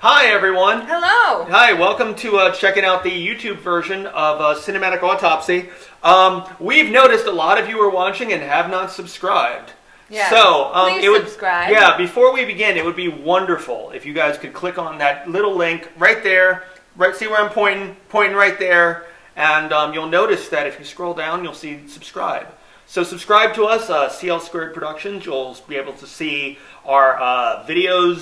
Hi, everyone. Hello. Hi, welcome to checking out the YouTube version of Cinematic Autopsy. We've noticed a lot of you are watching and have not subscribed. Yeah. So, please subscribe. Yeah, before we begin, it would be wonderful if you guys could click on that little link right there. Right, see where I'm pointing right there. And you'll notice that if you scroll down, you'll see subscribe. So subscribe to us, CL Squared Productions. You'll be able to see our videos,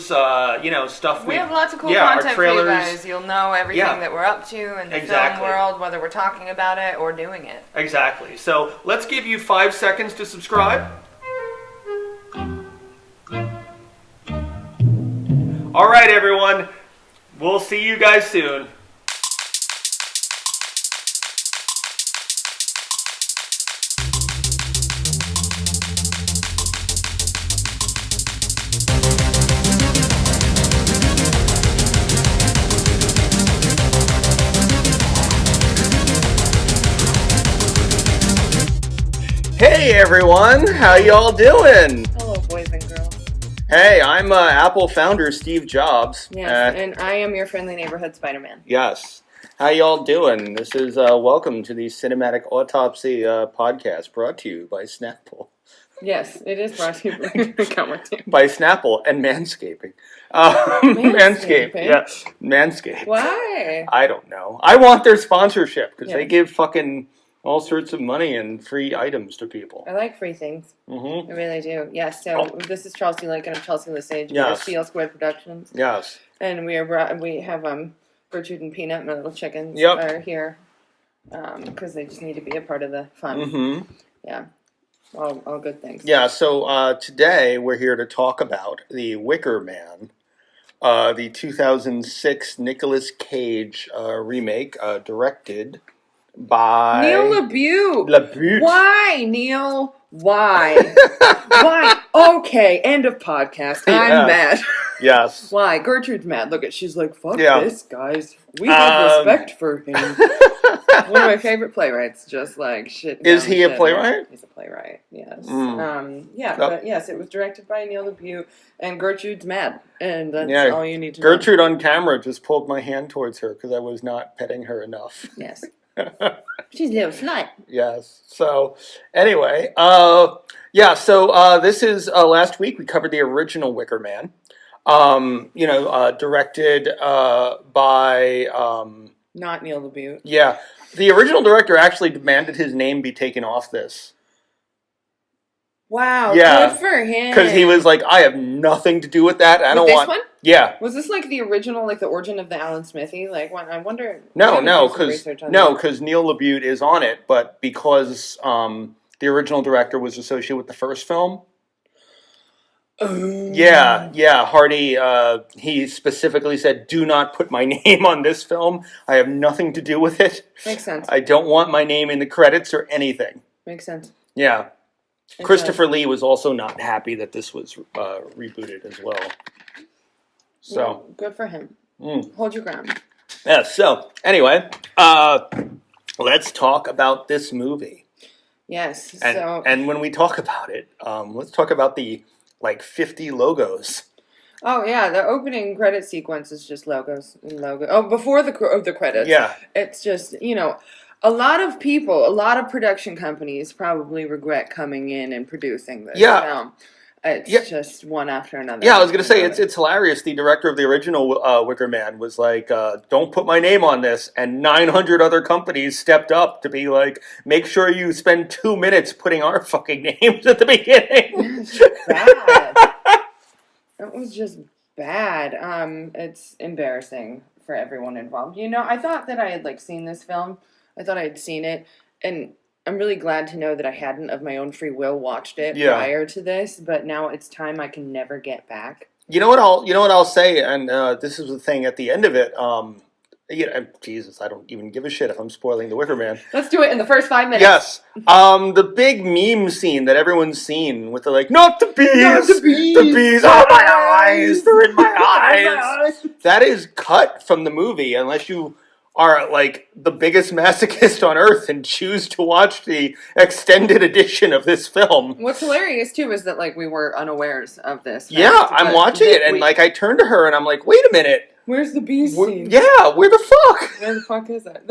stuff. We have lots of cool content for you guys. You'll know everything that we're up to in the film world, whether we're talking about it or doing it. Exactly. So let's give you 5 seconds to subscribe. All right, everyone. We'll see you guys soon. Hey everyone, how y'all doing? Hello, boys and girls. Hey, I'm Apple founder Steve Jobs. Yes, and I am your friendly neighborhood Spider-Man. Yes. How y'all doing? This is welcome to the Cinematic Autopsy podcast brought to you by Snapple. Yes, it is brought to you by Snapple and Manscaping. Manscaped, yeah. Manscaped. Why? I don't know. I want their sponsorship because they give fucking all sorts of money and free items to people. I like free things. Mm-hmm. I really do. Yes. So this is Chelsea Lincoln of Chelsea LeSage. Yes. We are CL Squared Productions. Yes. And we have Gertrude and Peanut, my little chickens, are here because they just need to be a part of the fun. Mm-hmm. Yeah. All good things. Yeah. So today we're here to talk about the Wicker Man, the 2006 Nicolas Cage remake, directed by Neil LaBute. LaBute. Why, Neil? Why? Why? Okay, end of podcast. I'm mad. Yes. Why? Gertrude's mad. Look at, she's like, fuck this, guys. We have respect for him. One of my favorite playwrights, just like shit. Is he a playwright? He's a playwright, yes. Mm. But yes, it was directed by Neil LaBute, and Gertrude's mad, and that's all you need to know. Gertrude on camera just pulled my hand towards her because I was not petting her enough. Yes. She's a little slut. Yes. So, anyway, this is last week we covered the original Wicker Man. Directed by not Neil LaBute. Yeah. The original director actually demanded his name be taken off this. Wow, good for him. Because he was like, I have nothing to do with that. I don't want this one? Yeah. Was this like the original, like the origin of the Alan Smithy? Like, I wonder. No, because Neil LaBute is on it, but because the original director was associated with the first film. Yeah, Hardy, he specifically said, do not put my name on this film. I have nothing to do with it. Makes sense. I don't want my name in the credits or anything. Makes sense. Yeah. Christopher Lee was also not happy that this was rebooted as well. So good for him. Hold your ground. Yeah, so anyway, let's talk about this movie. Yes. And when we talk about it, let's talk about the 50 logos. Oh yeah, the opening credit sequence is just logos and logos. Oh, before the credits. Yeah. It's just, a lot of people, a lot of production companies probably regret coming in and producing this film. It's just one after another. Yeah, I was going to say, it's hilarious. The director of the original Wicker Man was like, don't put my name on this. And 900 other companies stepped up to be like, make sure you spend 2 minutes putting our fucking names at the beginning. It's bad. It was just bad. It's embarrassing for everyone involved. I thought that I had seen this film. I thought I had seen it. And I'm really glad to know that I hadn't, of my own free will, watched it prior to this, but now it's time I can never get back. You know what I'll say, and this is the thing at the end of it. Jesus, I don't even give a shit if I'm spoiling the Wicker Man. Let's do it in the first 5 minutes. Yes, the big meme scene that everyone's seen with the not the bees, the bees. Oh my eyes, they're in my eyes. That is cut from the movie, unless you are the biggest masochist on earth and choose to watch the extended edition of this film. What's hilarious too is that we were unawares of this. Yeah, I'm watching it and I turned to her and I'm like, wait a minute. Where's the bees scene? Yeah, where the fuck? Where the fuck is it?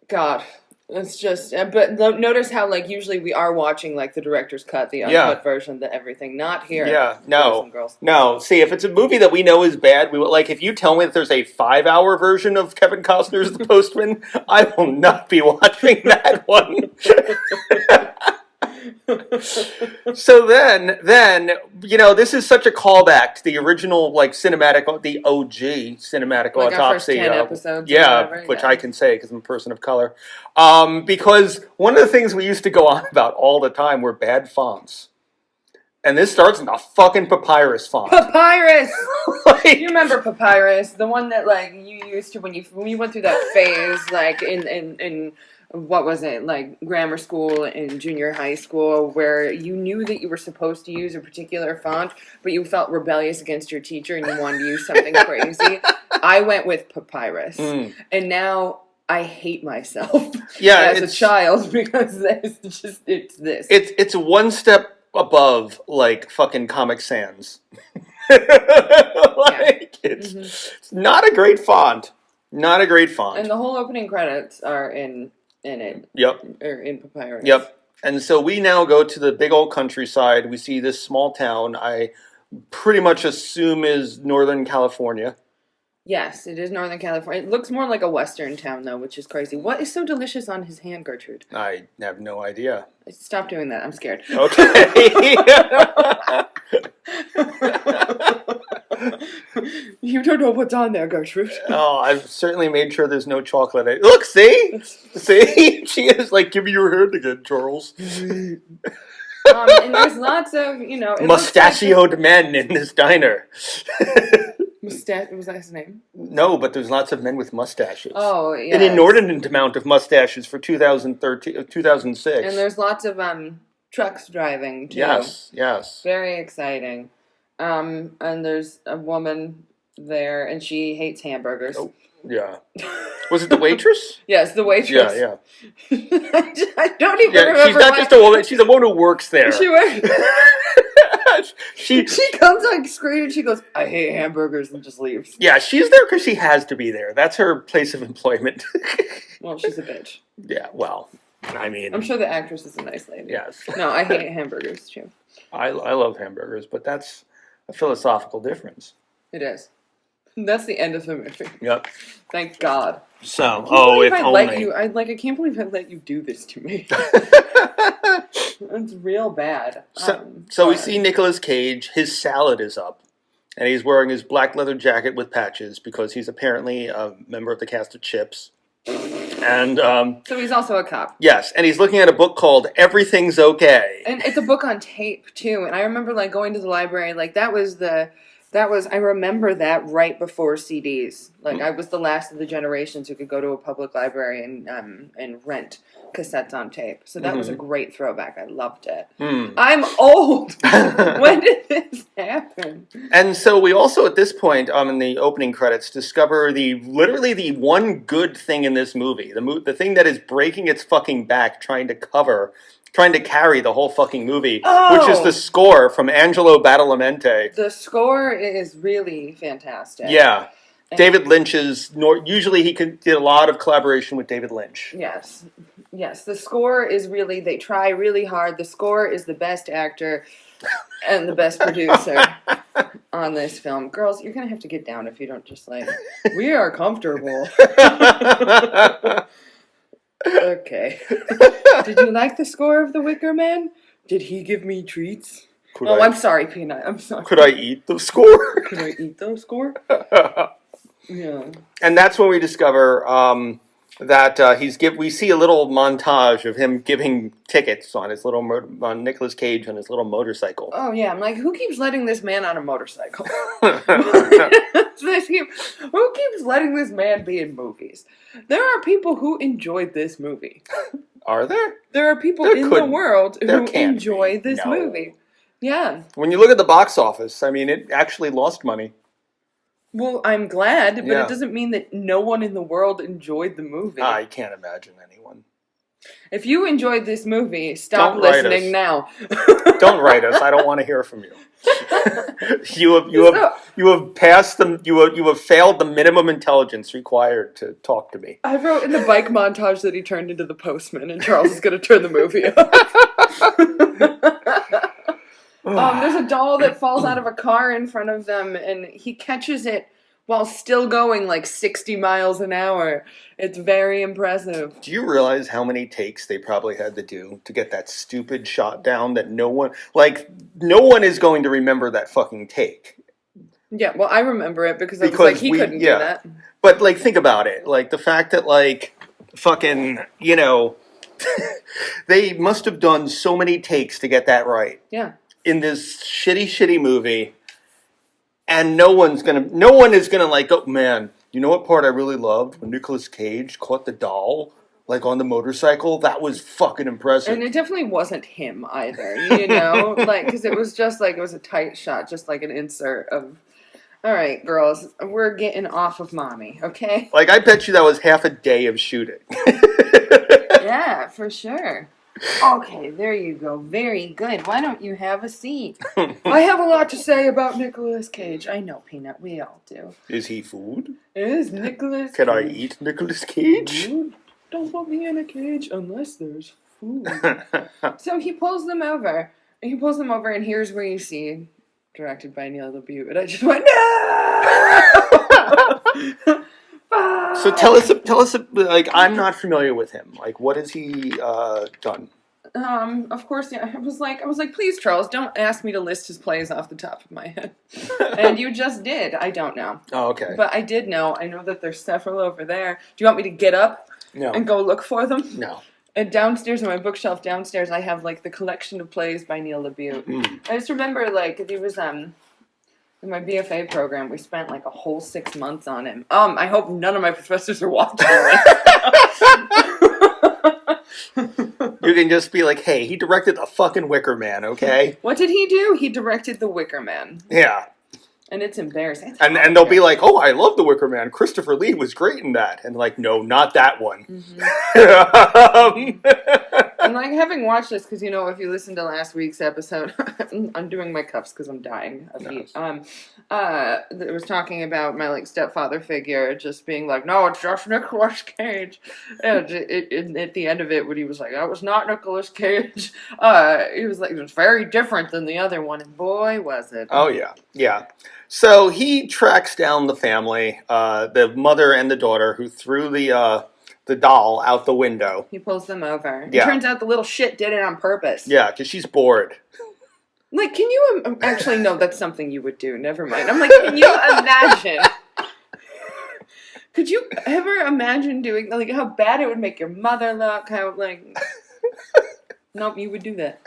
God. It's just, but notice how, like, usually we are watching, like, the director's cut, the uncut version, the everything. Not here. Yeah, boys and girls. no. See, if it's a movie that we know is bad, we will, like, if you tell me that there's a 5-hour version of Kevin Costner's The Postman, I will not be watching that one. So then, you know, this is such a callback to the original, like, the OG Cinematic Like Autopsy. our first 10 episodes. Which I can say because I'm a person of color. Because one of the things we used to go on about all the time were bad fonts. And this starts in a fucking papyrus font. Papyrus! Like, you remember Papyrus? The one that, like, you used to when you went through that phase, like, in what was it, like grammar school and junior high school, where you knew that you were supposed to use a particular font, but you felt rebellious against your teacher and you wanted to use something crazy. I went with Papyrus. And now I hate myself as a child because it's this. It's one step above, like, fucking Comic Sans. It's not a great font. Not a great font. And the whole opening credits are in it. Yep. Or in Papyrus. Yep. And so we now go to the big old countryside. We see this small town I pretty much assume is Northern California. Yes, it is Northern California. It looks more like a Western town, though, which is crazy. What is so delicious on his hand, Gertrude? I have no idea. Stop doing that. I'm scared. Okay. You don't know what's on there, Gertrude. Oh, I've certainly made sure there's no chocolate. Look, see? See? She is like, give me your hand again, Charles. And there's lots of, you know... Mustachioed men in this diner. Was that his name? No, but there's lots of men with mustaches. Oh, yeah. An inordinate amount of mustaches for 2006. And there's lots of trucks driving, too. Yes. Very exciting. And there's a woman there, and she hates hamburgers. Oh, yeah. Was it the waitress? Yes, the waitress. Yeah. I don't even remember. She's not just a woman. She's a woman who works there. She works. She comes like screaming. She goes, "I hate hamburgers," and just leaves. Yeah, she's there because she has to be there. That's her place of employment. Well, she's a bitch. Yeah, well, I mean, I'm sure the actress is a nice lady. Yes. No, I hate hamburgers too. I love hamburgers, but that's a philosophical difference. It is. That's the end of the movie. Yep. Thank God. So, if only. I can't believe I let you do this to me. It's real bad. So we see Nicolas Cage. His salad is up, and he's wearing his black leather jacket with patches because he's apparently a member of the cast of Chips. And so he's also a cop. Yes, and he's looking at a book called Everything's Okay. And it's a book on tape too. And I remember like going to the library, like I remember that right before CDs. Like I was the last of the generations who could go to a public library and rent cassettes on tape. So that was a great throwback. I loved it. I'm old. When did this happen? And so we also at this point in the opening credits discover literally the one good thing in this movie. The thing that is breaking its fucking back trying to carry the whole fucking movie, which is the score from Angelo Badalamenti. The score is really fantastic. Yeah. David Lynch's, usually he did a lot of collaboration with David Lynch. Yes. The score is really, they try really hard. The score is the best actor and the best producer on this film. Girls, you're going to have to get down if you don't just like, we are comfortable. Okay. Did you like the score of The Wicker Man? Did he give me treats? I'm sorry, Peanut. I'm sorry. Could I eat the score? Could I eat the score? Yeah. And that's when we discover that we see a little montage of him giving tickets on on Nicolas Cage on his little motorcycle. Oh yeah, I'm like, who keeps letting this man on a motorcycle? Who keeps letting this man be in movies? There are people who enjoyed this movie. Are there? There are people in the world who enjoy this movie. Yeah. When you look at the box office, I mean, it actually lost money. Well, I'm glad, but it doesn't mean that no one in the world enjoyed the movie. I can't imagine anyone. If you enjoyed this movie, stop Don't write listening us. now. Don't write us. I don't want to hear from you. You have passed them. You have failed the minimum intelligence required to talk to me. I wrote in the bike montage that he turned into the postman, and Charles is going to turn the movie off. There's a doll that falls out of a car in front of them, and he catches it while still going like 60 miles an hour. It's very impressive. Do you realize how many takes they probably had to do to get that stupid shot down that no one is going to remember that fucking take? Yeah, well, I remember it because I was like, he couldn't do that. But, like, think about it. Like, the fact that, like, fucking, they must have done so many takes to get that right. Yeah. In this shitty movie. And no one is gonna like, oh man, you know what part I really loved? When Nicolas Cage caught the doll, like on the motorcycle? That was fucking impressive. And it definitely wasn't him either, like, because it was just like, it was a tight shot, just like an insert of, all right, girls, we're getting off of mommy, okay? Like, I bet you that was half a day of shooting. Yeah, for sure. Okay, there you go. Very good. Why don't you have a seat? I have a lot to say about Nicolas Cage. I know, Peanut. We all do. Is he food? Is Nicolas Cage? Can I eat Nicolas Cage? Food? Don't put me in a cage unless there's food. So he pulls them over. And here's where you see, directed by Neil LaBute. And I just went, no! So tell us, like, I'm not familiar with him. Like, what has he done? Of course, yeah. I was like, please, Charles, don't ask me to list his plays off the top of my head. And you just did. I don't know. Oh, okay. But I did know. I know that there's several over there. Do you want me to get up? No. And go look for them? No. And downstairs, on my bookshelf downstairs, I have, like, the collection of plays by Neil LaBute. I just remember, like, there was, in my BFA program, we spent like a whole 6 months on him. I hope none of my professors are watching You can just be like, hey, he directed the fucking Wicker Man, okay? What did he do? He directed the Wicker Man. Yeah. And it's embarrassing. And they'll be like, oh, I love the Wicker Man. Christopher Lee was great in that. And like, no, not that one. And like, having watched this, because, if you listen to last week's episode, I'm doing my cuffs because I'm dying of heat. It was talking about my, like, stepfather figure just being like, no, it's just Nicolas Cage. And at the end of it, when he was like, that was not Nicolas Cage, he was like, it was very different than the other one. And boy, was it. Oh, yeah. Yeah. So he tracks down the family, the mother and the daughter, who threw the doll out the window. He pulls them over. Yeah. It turns out the little shit did it on purpose. Yeah, because she's bored. Like, can you actually, no, that's something you would do. Never mind. I'm like, can you imagine? Could you ever imagine doing, like, how bad it would make your mother look? How, like, nope, you would do that.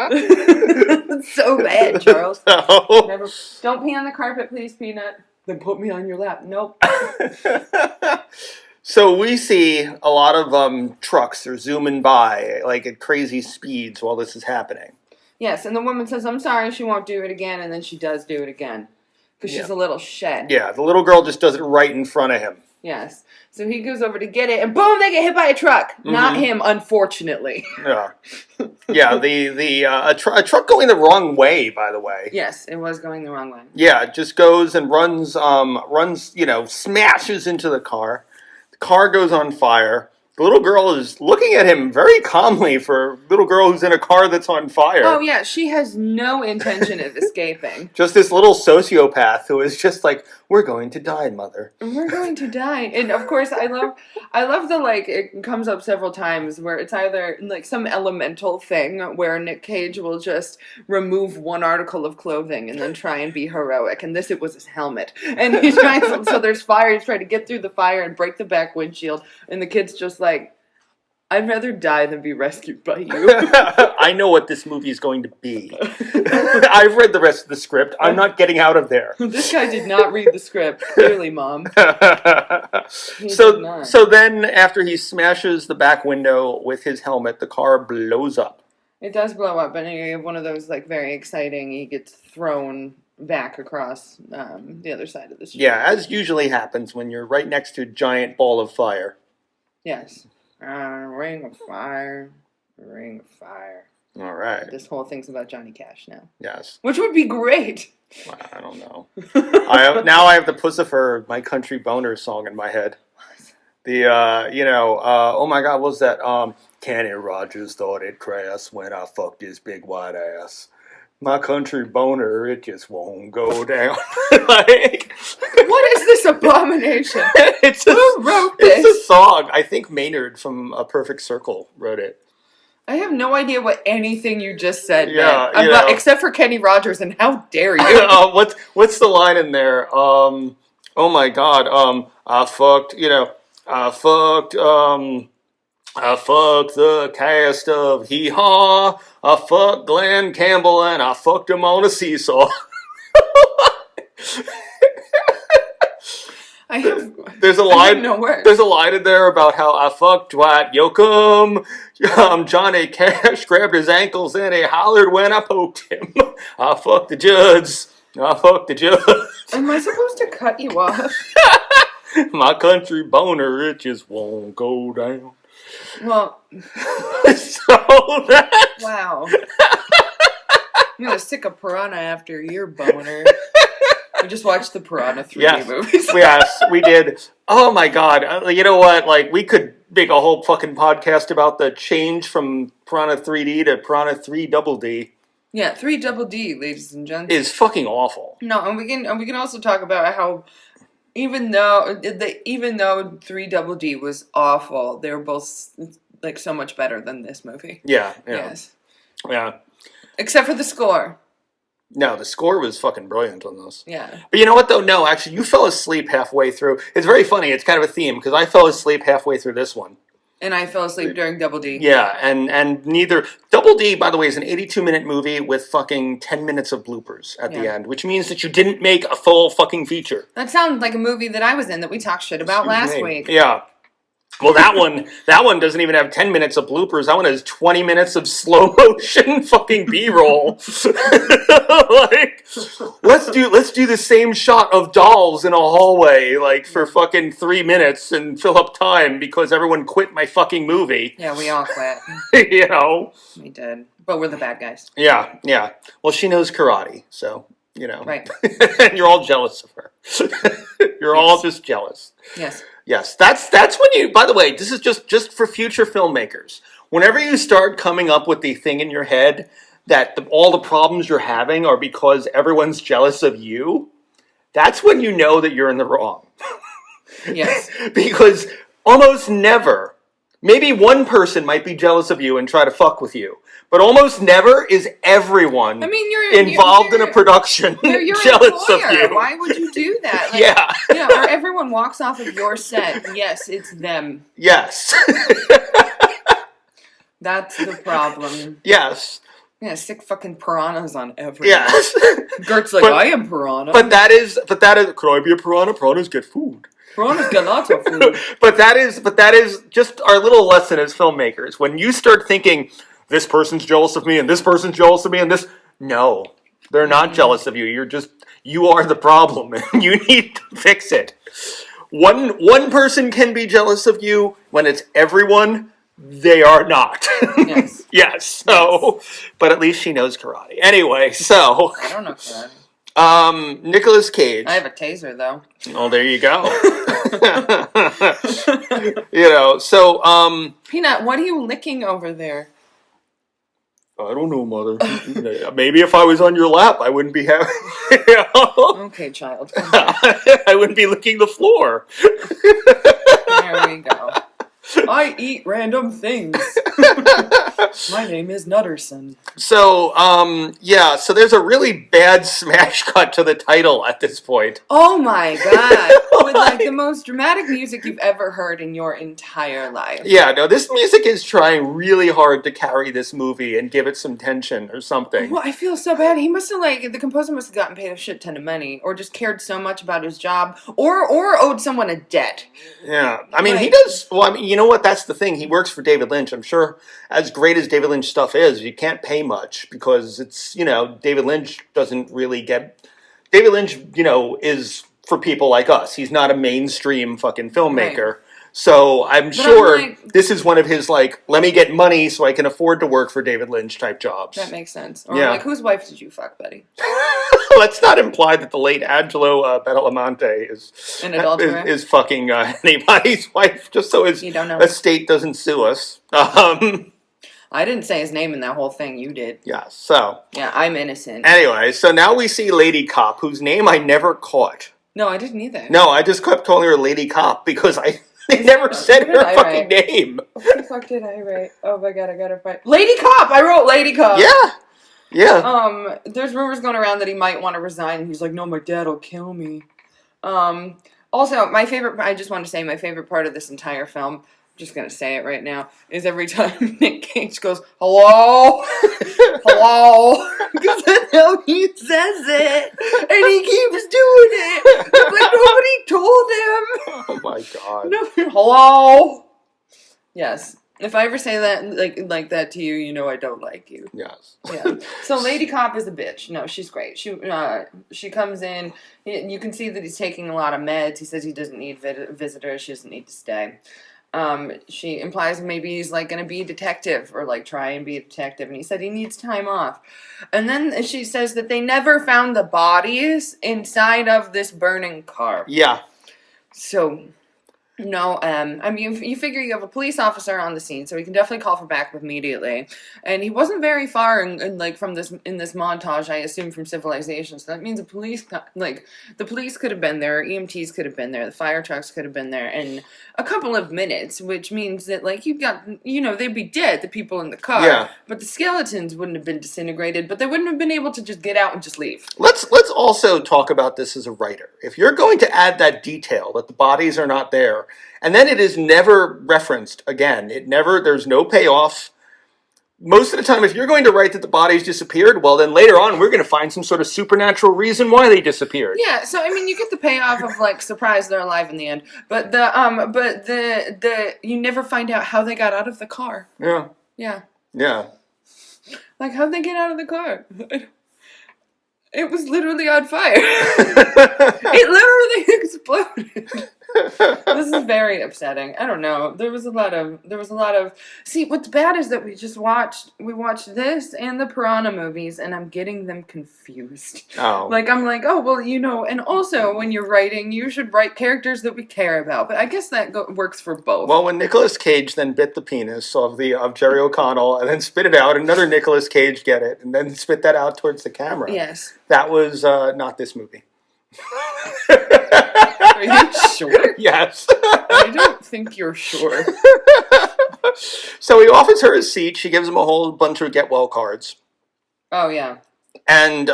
It's so bad, Charles. No. Never. Don't pee on the carpet, please, Peanut. Then put me on your lap. Nope. So we see a lot of trucks are zooming by, like, at crazy speeds while this is happening. Yes, and the woman says, I'm sorry, she won't do it again, and then she does do it again. Because she's a little shit. Yeah, the little girl just does it right in front of him. Yes. So he goes over to get it, and boom, they get hit by a truck. Mm-hmm. Not him, unfortunately. Yeah. Yeah, a truck going the wrong way, by the way. Yes, it was going the wrong way. Yeah, it just goes and runs, smashes into the car. The car goes on fire. The little girl is looking at him very calmly for a little girl who's in a car that's on fire. Oh, yeah, she has no intention of escaping. Just this little sociopath who is just like, we're going to die, mother. We're going to die. And, of course, I love the, like, it comes up several times where it's either, like, some elemental thing where Nick Cage will just remove one article of clothing and then try and be heroic. And it was his helmet. And he's trying to, so there's fire, he's trying to get through the fire and break the back windshield. And the kid's just like, I'd rather die than be rescued by you. I know what this movie is going to be. I've read the rest of the script. I'm not getting out of there. This guy did not read the script, clearly, Mom. So then, after he smashes the back window with his helmet, the car blows up. It does blow up, and you have one of those, like, very exciting, he gets thrown back across the other side of the street. Yeah, as usually happens when you're right next to a giant ball of fire. Yes. Ring of Fire. Ring of Fire. All right. This whole thing's about Johnny Cash now. Yes. Which would be great. I don't know. I have the Pussifer, My Country Boner song in my head. The, oh my God, what was that? Kenny Rogers thought it crass when I fucked his big white ass. My country boner, it just won't go down. Like, what is this abomination? Who wrote this? It's a song. I think Maynard from A Perfect Circle wrote it. I have no idea what anything you just said meant, except for Kenny Rogers, and how dare you? What's the line in there? Oh my God, I fucked the cast of Hee Haw, I fucked Glenn Campbell, and I fucked him on a seesaw. There's a line in there about how I fucked Dwight Yoakam. Johnny Cash grabbed his ankles and he hollered when I poked him. I fucked the judge. Am I supposed to cut you off? My country boner, it just won't go down. Well, wow. I'm gonna stick a piranha after your boner. We just watched the Piranha 3D movies. Yes, we did. Oh my God. You know what? Like, we could make a whole fucking podcast about the change from Piranha 3D to Piranha 3 Double D. Yeah, 3 Double D, ladies and gents. Is fucking awful. No, and we can also talk about how even though 3 Double D was awful, they were both like so much better than this movie. Yeah. Yes. Yeah. Except for the score. No, the score was fucking brilliant on this. Yeah. But you know what, though? No, actually, you fell asleep halfway through. It's very funny. It's kind of a theme, because I fell asleep halfway through this one. And I fell asleep during Double D. Yeah, and neither... Double D, by the way, is an 82-minute movie with fucking 10 minutes of bloopers at the end, which means that you didn't make a full fucking feature. That sounds like a movie that I was in that we talked shit about last week. Yeah. Well, that one doesn't even have 10 minutes of bloopers. That one has 20 minutes of slow motion fucking B-roll. Like, let's do the same shot of dolls in a hallway, like, for fucking 3 minutes and fill up time because everyone quit my fucking movie. Yeah, we all quit. You know? We did. But we're the bad guys. Yeah. Well, she knows karate, so, you know. Right. And you're all jealous of her. You're all just jealous. Yes, that's when you, by the way, this is just for future filmmakers. Whenever you start coming up with the thing in your head that all the problems you're having are because everyone's jealous of you, that's when you know that you're in the wrong. Yes. Because almost never, maybe one person might be jealous of you and try to fuck with you. But almost never is everyone involved in a production jealous of you. Why would you do that? Like, yeah. Or everyone walks off of your set. Yes, it's them. Yes. That's the problem. Yes. Yeah, sick fucking piranhas on everyone. Yes. Gert's like, I am piranha. But that is, could I be a piranha? Piranhas get food. Piranhas get lots of food. But that is just our little lesson as filmmakers. When you start thinking, this person's jealous of me, and this person's jealous of me, and this... No, they're not jealous of you. You are the problem, and you need to fix it. One person can be jealous of you. When it's everyone, they are not. Yes. Yes, so... Yes. But at least she knows karate. Anyway, so... I don't know karate. Nicolas Cage. I have a taser, though. Oh, there you go. You know, so... Peanut, what are you licking over there? I don't know, Mother. Maybe if I was on your lap, I wouldn't be having... You know? Okay, child. I wouldn't be licking the floor. There we go. I eat random things. My name is Nutterson. So, so there's a really bad smash cut to the title at this point. Oh my God. With like the most dramatic music you've ever heard in your entire life. Yeah, no, this music is trying really hard to carry this movie and give it some tension or something. Well, I feel so bad. He must have the composer must have gotten paid a shit ton of money or just cared so much about his job or owed someone a debt. Yeah. I mean, he does, you know what? That's the thing. He works for David Lynch. I'm sure as great as David Lynch stuff is, you can't pay much because it's, David Lynch doesn't really get... David Lynch, is for people like us. He's not a mainstream fucking filmmaker. Right. So I'm I'm sure like- this is one of his, like, let me get money so I can afford to work for David Lynch type jobs. That makes sense. Or Yeah. I'm like, whose wife did you fuck, buddy? Let's not imply that the late Angelo Badalamenti An adulterer? is fucking anybody's wife, just so his You don't know. estate doesn't sue us. I didn't say his name in that whole thing. You did. Yeah, so. Yeah, I'm innocent. Anyway, so now we see Lady Cop, whose name I never caught. No, I didn't either. No, I just kept calling her Lady Cop because they never said her fucking name. What the fuck did I write? Oh my god, I gotta find... Lady Cop! I wrote Lady Cop! Yeah. There's rumors going around that he might want to resign, and he's like, no, my dad will kill me. Also, I just want to say my favorite part of this entire film, I'm just gonna say it right now, is every time Nick Cage goes, hello? Hello? Because that's how he says it, and he keeps doing it. Like, nobody told him. Oh my god. No, hello? Yes. If I ever say that like that to you, you know I don't like you. Yes. Yeah. So Lady Cop is a bitch. No, she's great. She comes in. You can see that he's taking a lot of meds. He says he doesn't need visitors. She doesn't need to stay. She implies maybe he's like going to be a detective or like try and be a detective. And he said he needs time off. And then she says that they never found the bodies inside of this burning car. Yeah. So... No, I mean, you figure you have a police officer on the scene, so he can definitely call for backup immediately. And he wasn't very far in this montage, I assume, from civilization. So that means the police could have been there, EMTs could have been there, the fire trucks could have been there in a couple of minutes, which means that, like, they'd be dead, the people in the car. Yeah. But the skeletons wouldn't have been disintegrated, but they wouldn't have been able to just get out and just leave. Let's also talk about this as a writer. If you're going to add that detail that the bodies are not there, and then it is never referenced again. There's no payoff. Most of the time, if you're going to write that the bodies disappeared, well, then later on, we're going to find some sort of supernatural reason why they disappeared. Yeah, so I mean, you get the payoff of like, surprise, they're alive in the end. But you never find out how they got out of the car. Yeah. Yeah. Yeah. Like, how'd they get out of the car? It was literally on fire. It literally exploded. This is very upsetting. I don't know. There was a lot of. See, what's bad is that we watched this and the Piranha movies, and I'm getting them confused. Oh. Like, I'm like, oh, well, and also when you're writing, you should write characters that we care about. But I guess that works for both. Well, when Nicolas Cage then bit the penis of Jerry O'Connell and then spit it out, another Nicolas Cage get it, and then spit that out towards the camera. Yes. That was not this movie. Are you sure? Yes. I don't think you're sure. So he offers her a seat. She gives him a whole bunch of get well cards. Oh, yeah. And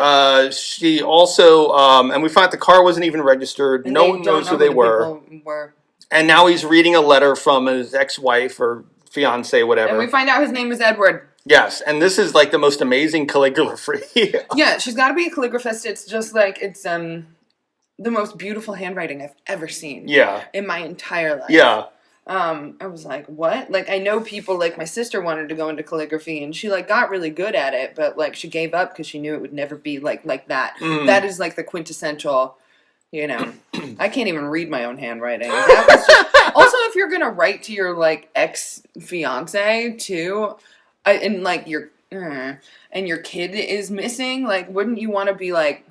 she also, and we find the car wasn't even registered. And no one knows who they were. were. And now he's reading a letter from his ex-wife or fiance, whatever. And we find out his name is Edward. Yes, and this is like the most amazing calligraphy. Yeah, she's got to be a calligraphist. It's just like, it's the most beautiful handwriting I've ever seen. Yeah. In my entire life. Yeah. I was like, what? Like, I know people, like, my sister wanted to go into calligraphy, and she, like, got really good at it, but, like, she gave up because she knew it would never be, like that. Mm. That is, like, the quintessential, I can't even read my own handwriting. That was just, also, if you're going to write to your, like, ex-fiancé, too, and, like, and your kid is missing, like, wouldn't you want to be like,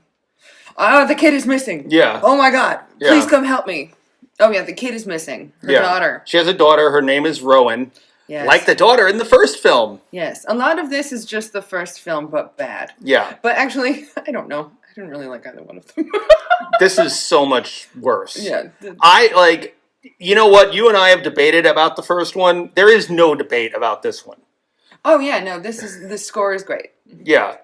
oh, the kid is missing. Yeah. Oh, my God. Yeah. Please come help me. Oh, yeah, the kid is missing. Her daughter. She has a daughter. Her name is Rowan. Yes. Like the daughter in the first film. Yes. A lot of this is just the first film, but bad. Yeah. But actually, I don't know. I didn't really like either one of them. This is so much worse. Yeah. You know what? You and I have debated about the first one. There is no debate about this one. Oh, yeah, no, the score is great. Yeah.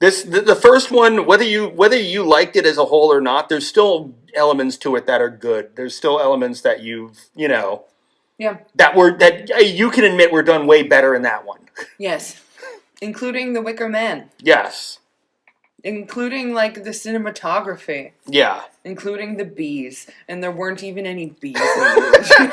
The first one, whether you liked it as a whole or not, there's still elements to it that are good. There's still elements that Yeah. that you can admit were done way better in that one. Yes. Including the Wicker Man. Yes. Including, like, the cinematography. Yeah. Including the bees. And there weren't even any bees in the original.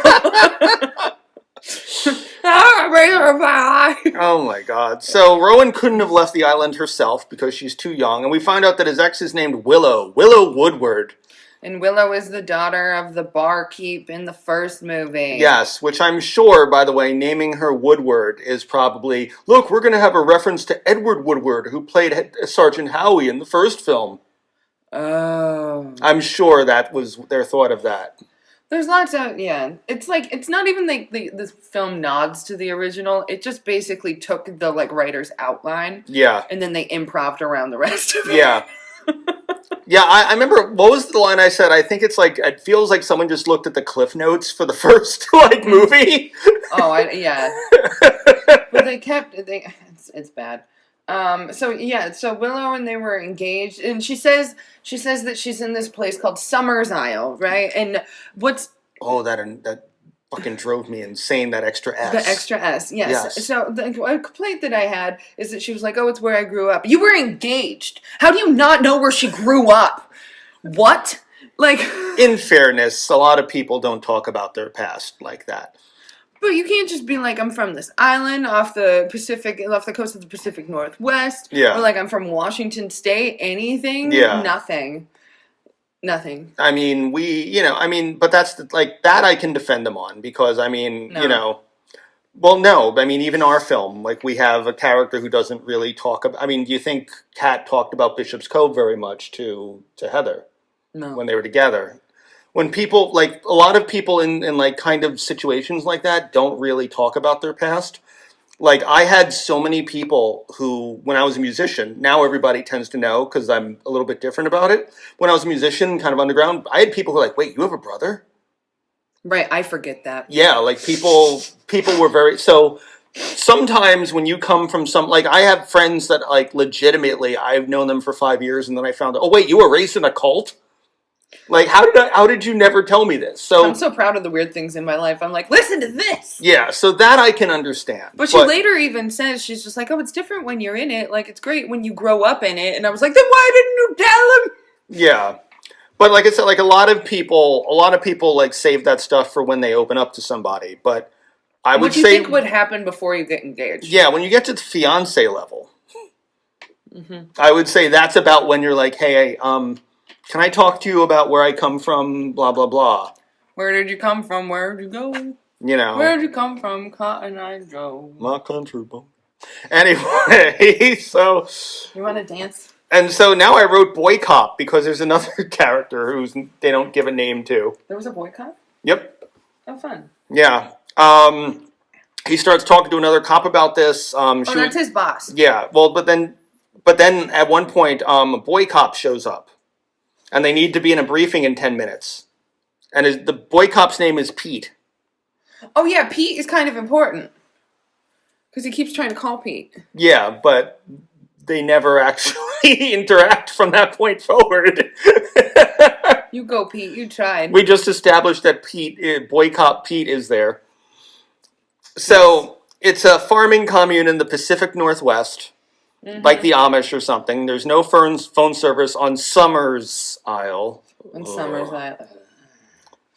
Oh my God. So Rowan couldn't have left the island herself because she's too young. And we find out that his ex is named Willow Woodward. And Willow is the daughter of the barkeep in the first movie. Yes, which I'm sure, by the way, naming her Woodward is probably, look, we're going to have a reference to Edward Woodward, who played Sergeant Howie in the first film. Oh. I'm sure that was their thought of that. There's lots of, yeah. It's like, it's not even like this film nods to the original. It just basically took the, like, writer's outline. Yeah. And then they improv'd around the rest of it. Yeah. Yeah, I remember, what was the line I said? I think it's like, it feels like someone just looked at the cliff notes for the first, like, movie. Oh, yeah. But it's bad. So Willow and they were engaged, and she says that she's in this place called Summer's Isle, right? And that fucking drove me insane, that extra S. The extra S, yes. Yes. So the complaint that I had is that she was like, oh, it's where I grew up. You were engaged. How do you not know where she grew up? What? Like... In fairness, a lot of people don't talk about their past like that. But you can't just be like, I'm from this island off the coast of the Pacific Northwest. Yeah. Or like, I'm from Washington State. Anything? Yeah. Nothing. I mean, but that's that I can defend them on because, I mean, No. no, I mean, even our film, like, we have a character who doesn't really talk about, I mean, do you think Kat talked about Bishop's Cove very much to Heather? No. When they were together? When people, like, a lot of people in like, kind of situations like that don't really talk about their past. Like, I had so many people who, when I was a musician, now everybody tends to know because I'm a little bit different about it. When I was a musician, kind of underground, I had people who were like, wait, you have a brother? Right, I forget that. Yeah, like, people were very, so sometimes when you come from like, I have friends that, like, legitimately, I've known them for 5 years, and then I found out, oh, wait, you were raised in a cult? Like, how did you never tell me this? So I'm so proud of the weird things in my life. I'm like, listen to this. Yeah, so that I can understand. But she later even says, she's just like, oh, it's different when you're in it. Like, it's great when you grow up in it. And I was like, then why didn't you tell him? Yeah. But like I said, like, a lot of people like save that stuff for when they open up to somebody. But I would say, what do you think would happen before you get engaged? Yeah, when you get to the fiance level, I would say that's about when you're like, hey, can I talk to you about where I come from, blah, blah, blah. Where did you come from? Where did you go? You know. Where did you come from, Cotton Eye Joe? My country boy. Anyway, so... You want to dance? And so now I wrote Boy Cop because there's another character who's they don't give a name to. There was a boy cop? Yep. Oh, fun. Yeah. He starts talking to another cop about this. That's his boss. Yeah. Well, but then at one point, a boy cop shows up. And they need to be in a briefing in 10 minutes. And the boy cop's name is Pete. Oh, yeah, Pete is kind of important. Because he keeps trying to call Pete. Yeah, but they never actually interact from that point forward. You go, Pete. You tried. We just established that boy cop Pete is there. So, It's a farming commune in the Pacific Northwest. Like the Amish or something. There's no phone service on Summer's Isle. On Summer's Isle.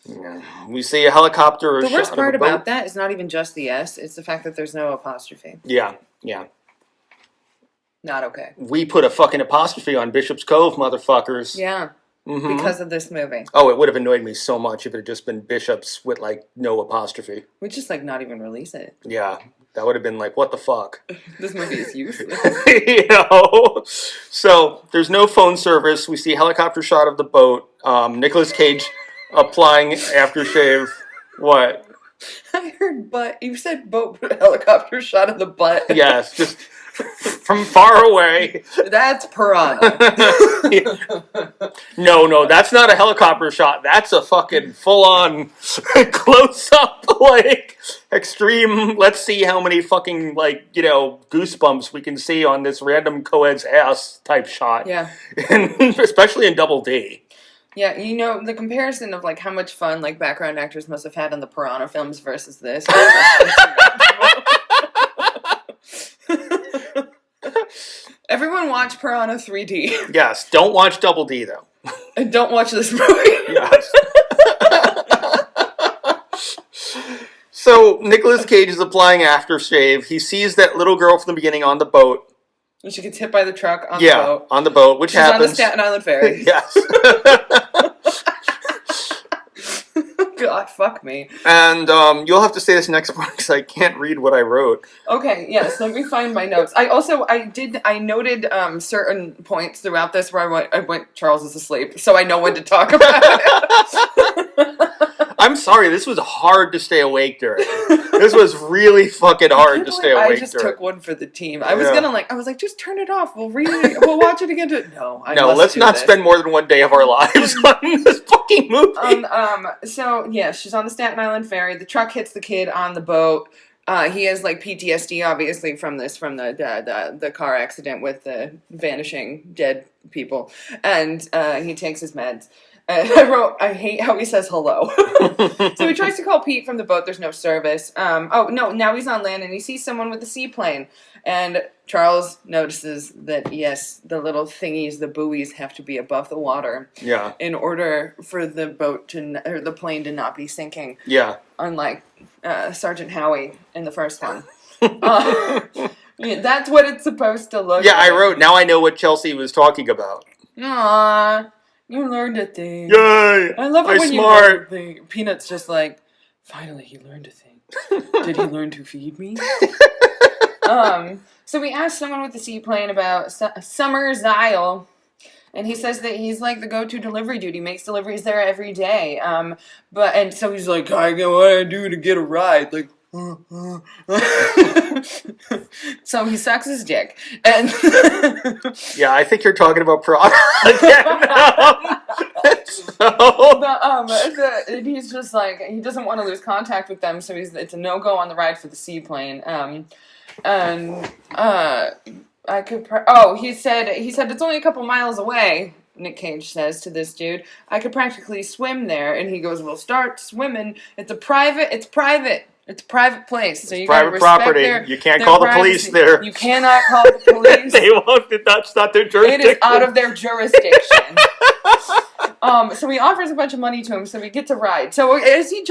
Yeah. We see a helicopter. The worst part about that is not even just the S. It's the fact that there's no apostrophe. Yeah. Not okay. We put a fucking apostrophe on Bishop's Cove, motherfuckers. Yeah. Because of this movie. Oh, it would have annoyed me so much if it had just been Bishop's with, like, no apostrophe. We just, like, not even release it. Yeah. That would have been like, what the fuck? This movie is useless. So, there's no phone service. We see a helicopter shot of the boat. Nicolas Cage applying aftershave. What? I heard butt. You said boat, but helicopter shot of the butt. Yes, just from far away. That's Piranha. No, that's not a helicopter shot. That's a fucking full-on close-up, like, extreme, let's see how many fucking, like, goosebumps we can see on this random co-ed's ass type shot. Yeah. And especially in Double D. Yeah, the comparison of, like, how much fun, like, background actors must have had in the Piranha films versus this. Everyone watch Piranha 3D. Yes, don't watch Double D, though. And don't watch this movie. Yes. So, Nicolas Cage is applying aftershave. He sees that little girl from the beginning on the boat. And she gets hit by the truck on the boat. On the boat, which She's happens. on the Staten Island Ferry. Yes. God, fuck me. And you'll have to say this next part because I can't read what I wrote. Okay, yes, let me find my notes. I noted certain points throughout this where I went, Charles is asleep, so I know when to talk about it. I'm sorry, this was hard to stay awake during. This was really fucking hard to stay awake during. I just took one for the team. I was like, just turn it off. We'll watch it again. No, let's not spend more than one day of our lives on this fucking movie. So yeah, she's on the Staten Island ferry. The truck hits the kid on the boat. He has like PTSD, obviously, from the car accident with the vanishing dead people, and he takes his meds. I hate how he says hello. So he tries to call Pete from the boat. There's no service. Now he's on land and he sees someone with a seaplane. And Charles notices that, yes, the little thingies, the buoys, have to be above the water. Yeah. In order for the the plane to not be sinking. Yeah. Unlike Sergeant Howie in the first one. That's what it's supposed to look like. Yeah, I wrote, now I know what Chelsea was talking about. Aww. You learned a thing. Yay! I love it when you learn a thing. Peanut's just like, finally he learned a thing. Did he learn to feed me? So we asked someone with the seaplane about Summer's Isle, and he says that he's like the go-to delivery dude. He makes deliveries there every day. So he's like, I get what I do to get a ride. Like, so he sucks his dick, and yeah, I think you're talking about Piranha again. And he's just like, he doesn't want to lose contact with them, so it's a no-go on the ride for the seaplane. He said it's only a couple miles away. Nick Cage says to this dude, I could practically swim there, and he goes, well, start swimming. It's private place, so you gotta respect property. You can't call the police there. You cannot call the police. They won't. That's not their jurisdiction. It is out of their jurisdiction. So he offers a bunch of money to him, so he gets a ride. So as he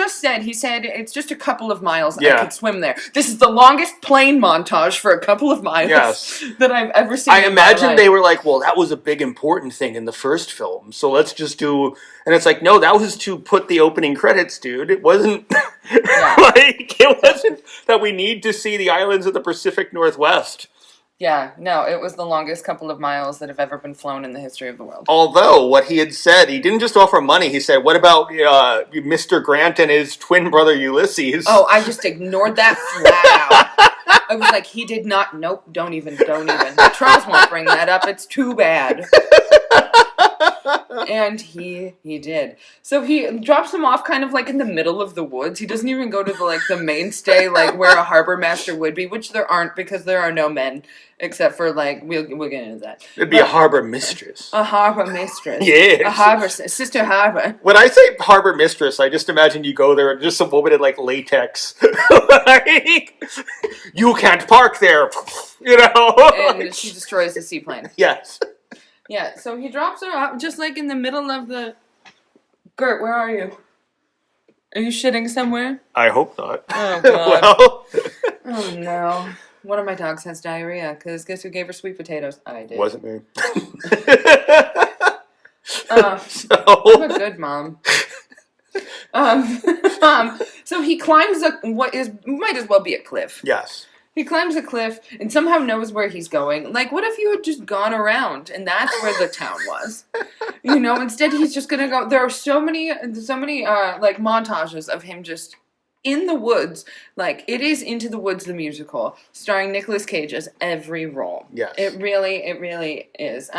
said it's just a couple of miles. Yeah. I could swim there. This is the longest plane montage for a couple of miles that I've ever seen. I imagine they were like, well, that was a big important thing in the first film, so let's just do. And it's like, no, that was to put the opening credits, dude. It wasn't it wasn't that we need to see the islands of the Pacific Northwest. Yeah, no, it was the longest couple of miles that have ever been flown in the history of the world. Although, what he had said, he didn't just offer money. He said, what about Mr. Grant and his twin brother Ulysses? Oh, I just ignored that flat out. I was like, he did not. Nope, don't even. Charles won't bring that up. It's too bad. And he did. So he drops them off kind of like in the middle of the woods. He doesn't even go to the mainstay, like where a harbor master would be, which there aren't because there are no men. Except for, we'll get into that. It'd be a harbor mistress. A harbor mistress. Yes. A harbor, Sister Harbor. When I say harbor mistress, I just imagine you go there and just some woman in, latex. You can't park there, And she destroys the seaplane. Yes. Yeah, so he drops her off just, in the middle of the... Gert, where are you? Are you shitting somewhere? I hope not. Oh, God. Well... Oh, no. One of my dogs has diarrhea, because guess who gave her sweet potatoes? I did. Wasn't me. I'm a good mom. So he climbs might as well be a cliff. Yes. He climbs a cliff and somehow knows where he's going. What if you had just gone around and that's where the town was? Instead he's just gonna go. There are so many montages of him just in the woods, it is Into the Woods the musical, starring Nicolas Cage as every role. Yes. It really is.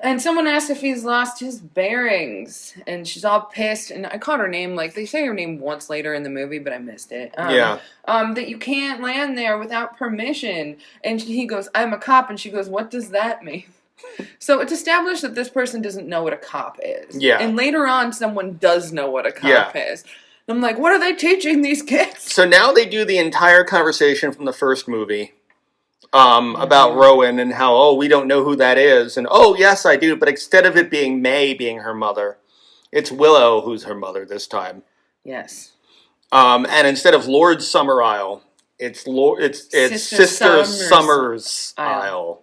And someone asked if he's lost his bearings, and she's all pissed, and I caught her name, they say her name once later in the movie, but I missed it. That you can't land there without permission. And he goes, I'm a cop, and she goes, what does that mean? So it's established that this person doesn't know what a cop is. Yeah. And later on, someone does know what a cop is. I'm like, what are they teaching these kids? So now they do the entire conversation from the first movie about Rowan and how, we don't know who that is. And, yes, I do. But instead of it being May being her mother, it's Willow who's her mother this time. Yes. And instead of Lord Summerisle, it's Sister Summers Isle.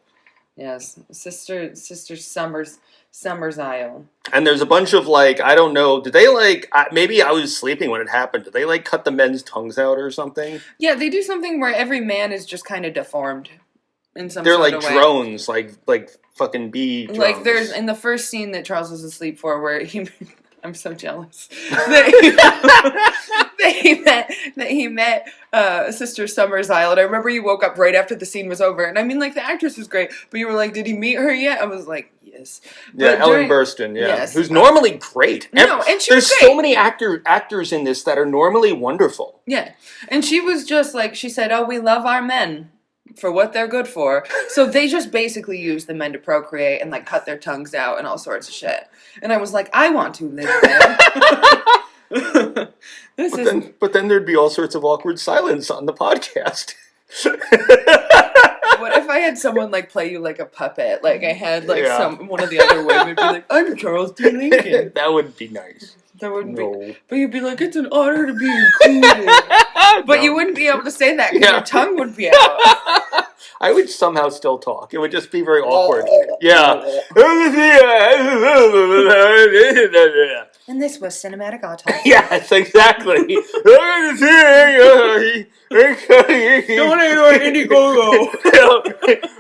Yes, Sister Summers. Summer's Isle. And there's a bunch of, like, I don't know, did they, like, maybe I was sleeping when it happened. Did they, like, cut the men's tongues out or something? Yeah, they do something where every man is just kind of deformed in some They're sort like of way. drones, like fucking bee drones. Like, there's, in the first scene that Charles was asleep for, where he... I'm so jealous that he met Sister Summer's Isle. And I remember you woke up right after the scene was over. And I mean, like, the actress was great, but you were like, did he meet her yet? I was like, yes. Yeah, Ellen Burstyn, yeah. Yes. Who's normally great. No, and she was There's great. so many actors in this that are normally wonderful. Yeah. And she was just like, she said, oh, we love our men for what they're good for. So they just basically use the men to procreate and, like, cut their tongues out and all sorts of shit. And I was like, I want to live there. But then there'd be all sorts of awkward silence on the podcast. What if I had someone, like, play you like a puppet? Like, I had, like, one of the other women be like, I'm Charles D. Lincoln. That would be nice. That wouldn't be. But you'd be like, it's an honor to be included. But you wouldn't be able to say that because your tongue would be out. I would somehow still talk. It would just be very awkward. Yeah. And this was Cinematic Autopsy. Yes, exactly. Donate on IndieGoGo.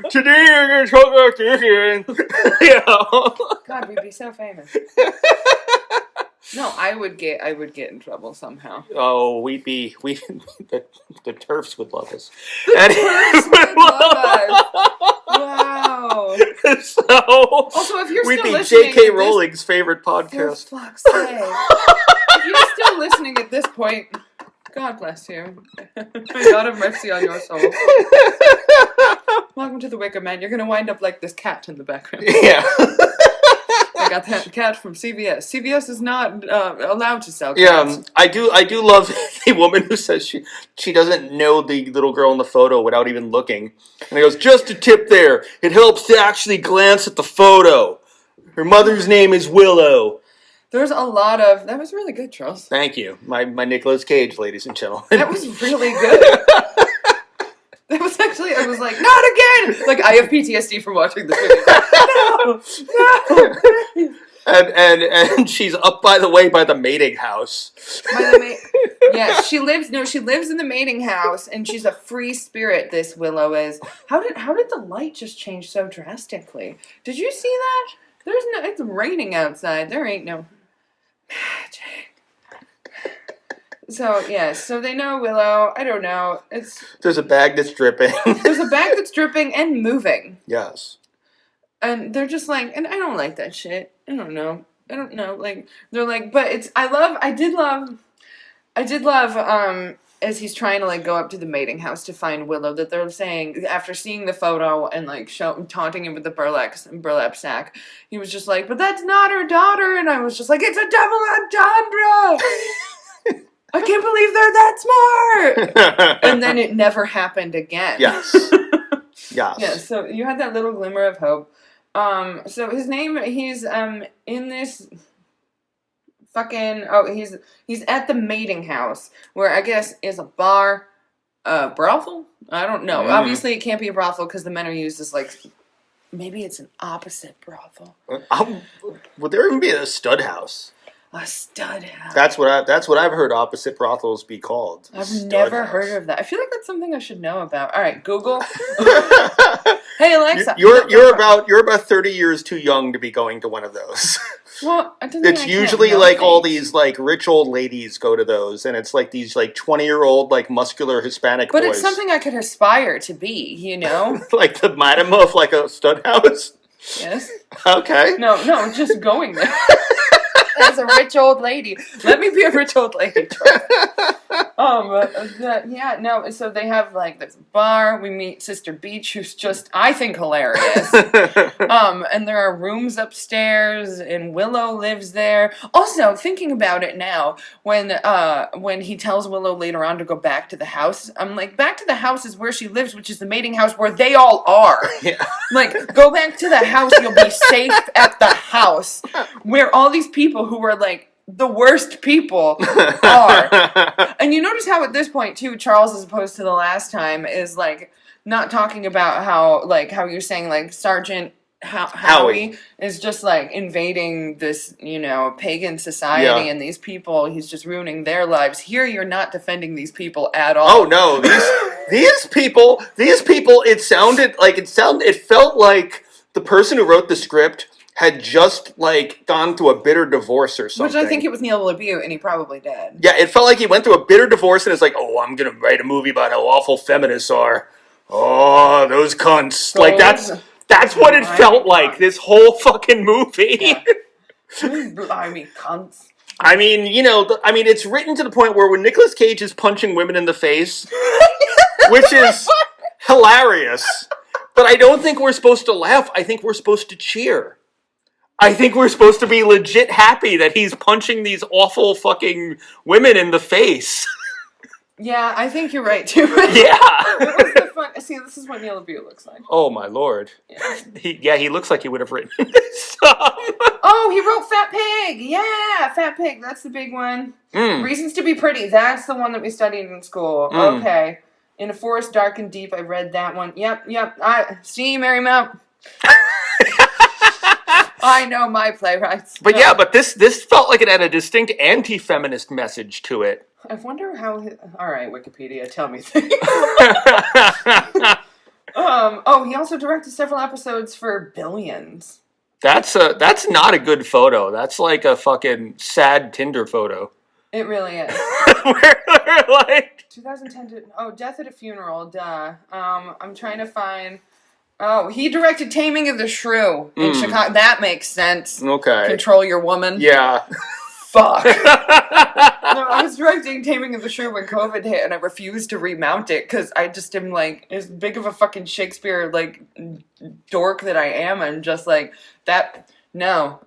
Today we're going to talk about this. God, we'd be so famous. No, I would get in trouble somehow. Oh, the TERFs would love us. Wow. So, also, if you're we'd still be listening, J.K. Rowling's favorite podcast. For fuck's sake. If you're still listening at this point, God bless you. May God have mercy on your soul. Welcome to the Wicker Man. You're gonna wind up like this cat in the background. Yeah. I got that cat from CVS. CVS is not allowed to sell Yeah, cats. I do love the woman who says she doesn't know the little girl in the photo without even looking. And he goes, just a tip there. It helps to actually glance at the photo. Her mother's name is Willow. There's a lot of... That was really good, Charles. Thank you. My Nicolas Cage, ladies and gentlemen. That was really good. That was actually... I was like, not again! Like, I have PTSD from watching this movie. No! And she's up by the mating house. Yeah, she lives in the mating house, and she's a free spirit, this Willow is. How did the light just change so drastically? Did you see that? It's raining outside. There ain't no magic. So, yeah, so they know Willow. I don't know. There's a bag that's dripping. There's a bag that's dripping and moving. Yes. And they're just like, and I don't like that shit. I don't know. Like, they're like, but I did love, as he's trying to, like, go up to the mating house to find Willow, that they're saying, after seeing the photo and, like, taunting him with the burlap sack, he was just like, but that's not her daughter. And I was just like, it's a double entendre. I can't believe they're that smart. And then it never happened again. Yes. Yes. Yeah, so you had that little glimmer of hope. So his name, he's in this fucking, he's at the mating house, where I guess is a bar, brothel? I don't know. Obviously it can't be a brothel because the men are used as, like, maybe it's an opposite brothel. Would there even be a stud house? A stud house. That's what I've heard opposite brothels be called. I've never heard of that. I feel like that's something I should know about. All right, Google. Hey Alexa. You're about 30 years too young to be going to one of those. Well, it's usually like all these, like, rich old ladies go to those, and it's like these, like, 20-year-old, like, muscular Hispanic boys. But it's something I could aspire to be, you know? Like the madam of, like, a stud house? Yes. Okay. No, just going there. As a rich old lady. Let me be a rich old lady. So they have, like, this bar. We meet Sister Beach, who's just, I think, hilarious. And there are rooms upstairs, and Willow lives there. Also, thinking about it now, when he tells Willow later on to go back to the house, I'm like, back to the house is where she lives, which is the mating house where they all are. Yeah. Like, go back to the house, you'll be safe at the house, where all these people who are, like, the worst people are. And you notice how at this point, too, Charles, as opposed to the last time, is, like, not talking about how you're saying, like, Sergeant Howie is just like invading this, pagan society and these people. He's just ruining their lives. Here, you're not defending these people at all. Oh no, these people. It felt like the person who wrote the script had just like gone through a bitter divorce or something. Which I think it was Neil LaBute, and he probably did. Yeah, it felt like he went through a bitter divorce and is like, oh, I'm gonna write a movie about how awful feminists are. Oh, those cunts. Like that's what it felt like, this whole fucking movie. Yeah. I mean, cunts. I mean, it's written to the point where when Nicolas Cage is punching women in the face, which is hilarious, but I don't think we're supposed to laugh. I think we're supposed to cheer. I think we're supposed to be legit happy that he's punching these awful fucking women in the face. Yeah, I think you're right, too. Yeah. It was the fun. See, this is what Neil LaBute looks like. Oh, my lord. Yeah. He looks like he would have written this. Oh, he wrote Fat Pig. Yeah, Fat Pig. That's the big one. Reasons to be Pretty. That's the one that we studied in school. Okay. In a Forest Dark and Deep, I read that one. Yep. See, Mary Mount. I know my playwrights. But but this felt like it had a distinct anti-feminist message to it. I wonder how... All right, Wikipedia, tell me things. He also directed several episodes for Billions. That's not a good photo. That's like a fucking sad Tinder photo. It really is. We're like 2010 Death at a Funeral, duh. I'm trying to find... Oh, he directed Taming of the Shrew in Chicago. That makes sense. Okay. Control Your Woman. Yeah. Fuck. No, I was directing Taming of the Shrew when COVID hit, and I refused to remount it because I just am like, as big of a fucking Shakespeare like dork that I am, I'm just like that. No,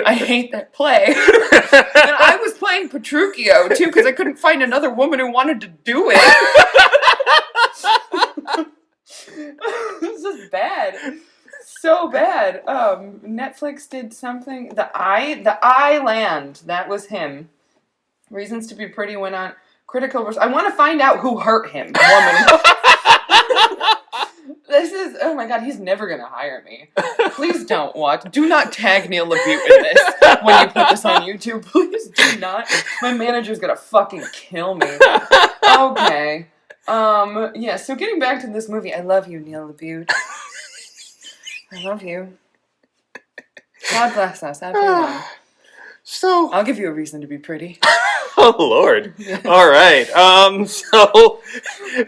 I hate that play. And I was playing Petruchio too because I couldn't find another woman who wanted to do it. This is bad. So bad. Netflix did something. The Island. That was him. Reasons to be Pretty went on critical. I want to find out who hurt him. Woman. This is. Oh my god. He's never gonna hire me. Please don't watch. Do not tag Neil LaBute in this when you put this on YouTube. Please do not. My manager's gonna fucking kill me. Okay. So getting back to this movie, I love you, Neil LaBute. I love you. God bless us, everyone. So I'll give you a reason to be pretty. Oh Lord. Yes. All right.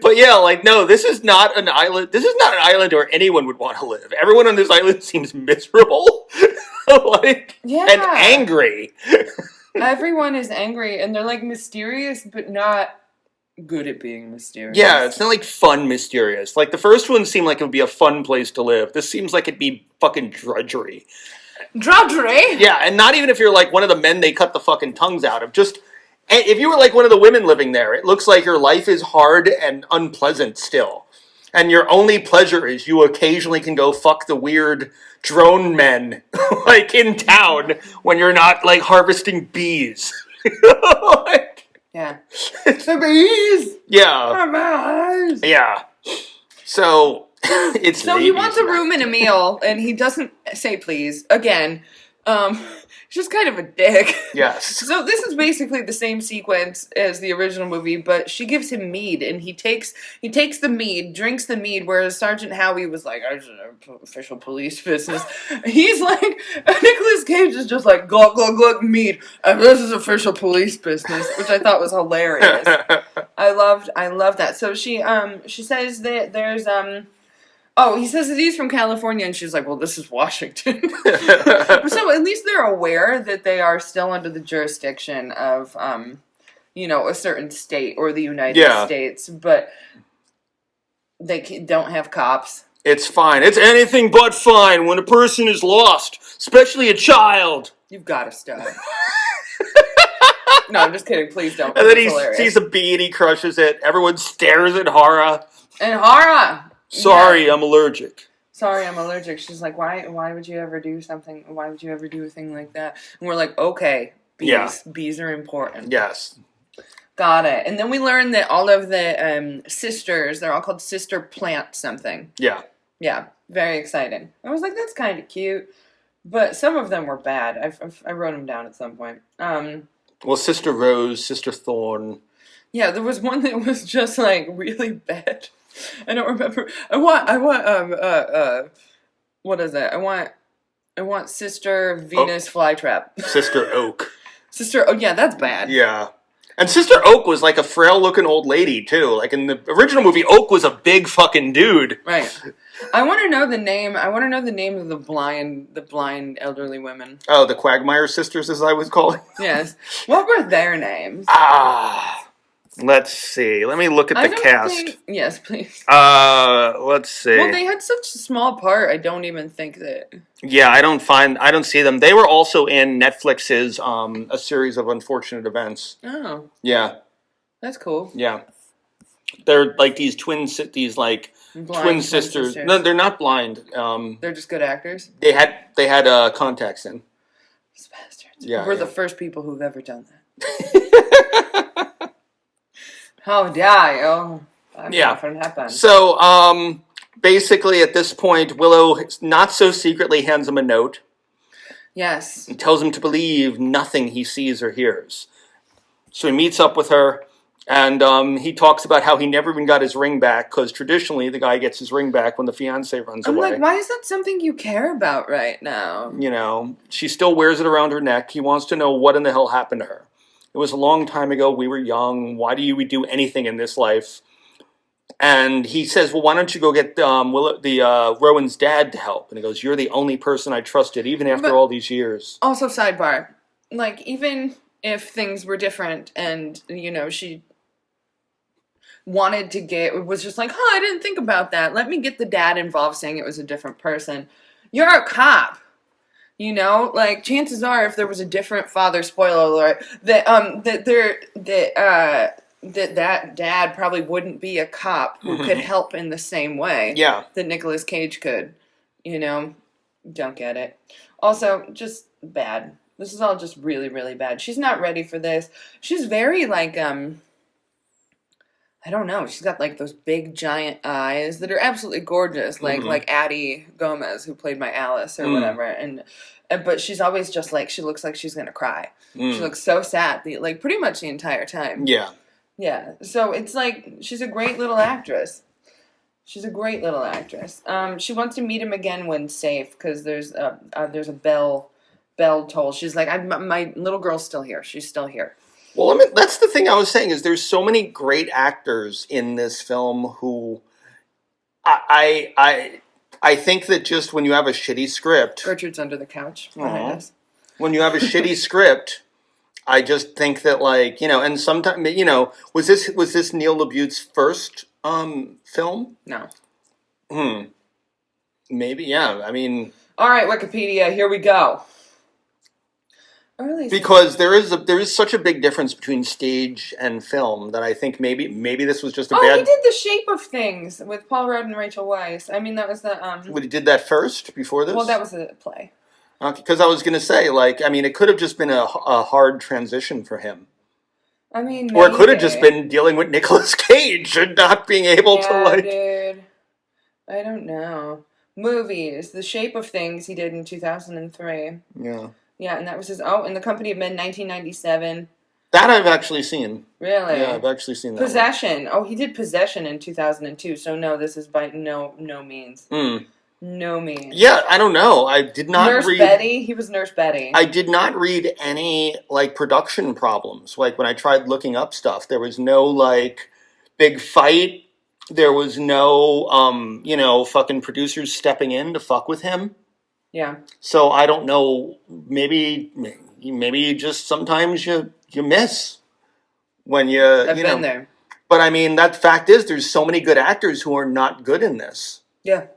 But yeah, like no, this is not an island. This is not an island where anyone would want to live. Everyone on this island seems miserable, and angry. Everyone is angry, and they're like mysterious, but not good at being mysterious. Yeah, it's not like fun mysterious. Like the first one seemed like it would be a fun place to live. This seems like it'd be fucking drudgery. Drudgery? Yeah, and not even if you're like one of the men they cut the fucking tongues out of. Just if you were like one of the women living there, it looks like your life is hard and unpleasant still. And your only pleasure is you occasionally can go fuck the weird drone men like in town when you're not like harvesting bees. Yeah. It's the bees! Yeah. Yeah. So, it's So he wants a room and a meal, and he doesn't say please. Again, he's just kind of a dick. Yes. So this is basically the same sequence as the original movie, but she gives him mead, and he takes the mead, drinks the mead, whereas Sergeant Howie was like, I just have official police business. He's like, Nicolas Cage is just like, glug, glug, glug, mead, and this is official police business, which I thought was hilarious. I love that. So she says that there's, he says that he's from California, and she's like, well, this is Washington. So at least they're aware that they are still under the jurisdiction of, a certain state or the United States, but they don't have cops. It's fine. It's anything but fine when a person is lost, especially a child. You've got to stop. No, I'm just kidding. Please don't. And then he sees a bee and he crushes it. Everyone stares at Hara. And Hara! Sorry, I'm allergic. She's like, why would you ever do something? Why would you ever do a thing like that? And we're like, okay, bees. Bees are important. Yes. Got it. And then we learn that all of the sisters, they're all called sister plant something. Yeah. Yeah, very exciting. I was like, that's kind of cute. But some of them were bad. I wrote them down at some point. Well, Sister Rose, Sister Thorn. Yeah, there was one that was just like really bad. I don't remember. What is it? I want Sister Venus Flytrap. Sister Oak. Sister, oh yeah, that's bad. Yeah. And Sister Oak was like a frail-looking old lady, too. Like, in the original movie, Oak was a big fucking dude. Right. I want to know the name. I want to know the name of the blind elderly women. Oh, the Quagmire sisters, as I was calling. Yes. What were their names? Let's see. Let me look at the cast. Yes, please. Let's see. Well, they had such a small part. I don't even think that. Yeah, I don't see them. They were also in Netflix's A Series of Unfortunate Events. Oh. Yeah. That's cool. Yeah. They're like these twin sisters. No, they're not blind. They're just good actors. They had contacts in. These bastards. Yeah. We're the first people who've ever done that. How dare you? Yeah. So, basically, at this point, Willow not so secretly hands him a note. Yes. And tells him to believe nothing he sees or hears. So he meets up with her, and he talks about how he never even got his ring back, because traditionally the guy gets his ring back when the fiancé runs away. I'm like, why is that something you care about right now? You know, she still wears it around her neck. He wants to know what in the hell happened to her. It was a long time ago. We were young. Why do we do anything in this life? And he says, well, why don't you go get Rowan's dad to help? And he goes, you're the only person I trusted, even after all these years. Also, sidebar, like, even if things were different and, you know, she was just like, I didn't think about that. Let me get the dad involved saying it was a different person. You're a cop. You know, like, chances are, if there was a different father, spoiler alert, that dad probably wouldn't be a cop who could help in the same way that Nicolas Cage could. You know, don't get it. Also, just bad. This is all just really, really bad. She's not ready for this. She's very, like, I don't know. She's got, like, those big, giant eyes that are absolutely gorgeous. Like Addie Gomez, who played my Alice or whatever. But she's always just, like, she looks like she's going to cry. She looks so sad, like, pretty much the entire time. Yeah. Yeah. So it's, like, she's a great little actress. She wants to meet him again when safe, because there's a bell toll. She's like, my little girl's still here. She's still here. Well, I mean, that's the thing I was saying, is there's so many great actors in this film who I think that just when you have a shitty script... Gertrude's under the couch behind us. When you have a shitty script, I just think that, like, you know, and sometimes, you know, was this Neil LaBute's first film? No. Maybe, yeah. I mean... All right, Wikipedia, here we go. Because there is such a big difference between stage and film that I think maybe this was just a bad... Oh, he did The Shape of Things with Paul Rudd and Rachel Weisz. I mean, that was the... Well, he did that first, before this? Well, that was a play. Because I was going to say, like, I mean, it could have just been a hard transition for him. I mean, maybe. Or it could have just been dealing with Nicolas Cage and not being able to, like... dude. I don't know. Movies. The Shape of Things he did in 2003. Yeah. Yeah, and that was his... Oh, In the Company of Men, 1997. That I've actually seen. Really? Yeah, I've actually seen that Possession. One. Oh, he did Possession in 2002, so no, this is by no means. No means. Yeah, I don't know. I did not read... Nurse Betty? He was Nurse Betty. I did not read any, like, production problems. Like, when I tried looking up stuff, there was no, like, big fight. There was no, you know, fucking producers stepping in to fuck with him. Yeah. So I don't know. Maybe just sometimes you miss when you. I've been know. There. But I mean, that fact is, there's so many good actors who are not good in this. Yeah.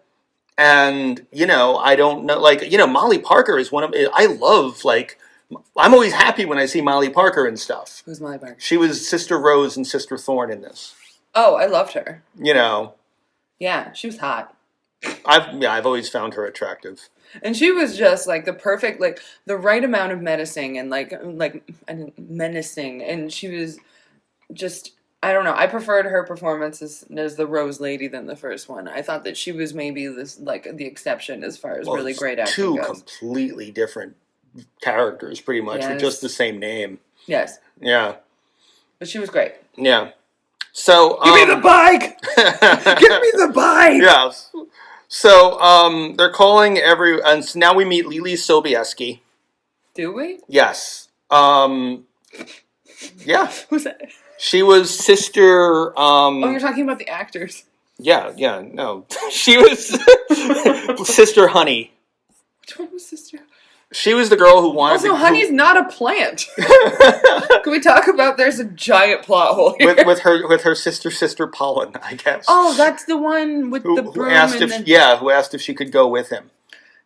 And you know, I don't know. Like, you know, Molly Parker is one of. I love, like. I'm always happy when I see Molly Parker and stuff. Who's Molly Parker? She was Sister Rose and Sister Thorn in this. Oh, I loved her. You know. Yeah, she was hot. I've always found her attractive. And she was just, like, the perfect, like, the right amount of menacing and, like menacing. And she was just I don't know. I preferred her performance as the Rose Lady than the first one. I thought that she was maybe the exception as far as really great acting two goes. completely different characters, pretty much, with just the same name. Yes. Yeah. But she was great. Yeah. So give me the bike. Give me the bike. Yeah. So they're calling and so now we meet Lily Sobieski. Do we? Yes. Yeah. Who's that? She was Sister. Oh, you're talking about the actors. Yeah, no. She was Sister Honey. Which one was Sister? She was the girl who wanted. Also, honey's not a plant. Can we talk about? There's a giant plot hole here. with her sister Pollen, I guess. Oh, that's the one with the broom. Who asked if she could go with him.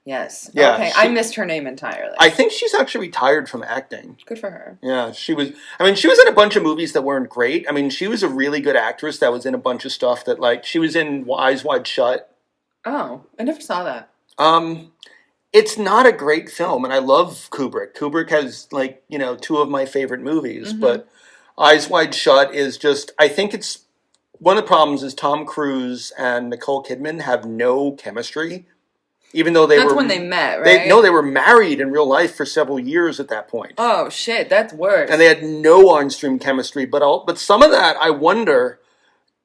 Yes. Yeah, okay, I missed her name entirely. I think she's actually retired from acting. Good for her. Yeah, she was. I mean, she was in a bunch of movies that weren't great. I mean, she was a really good actress that was in a bunch of stuff that, she was in Eyes Wide Shut. Oh, I never saw that. It's not a great film, and I love Kubrick. Kubrick has, two of my favorite movies, but Eyes Wide Shut is just, I think it's, one of the problems is Tom Cruise and Nicole Kidman have no chemistry. Even though that's when they met, right? They were married in real life for several years at that point. Oh shit, that's worse. And they had no on-stream chemistry. But some of that, I wonder,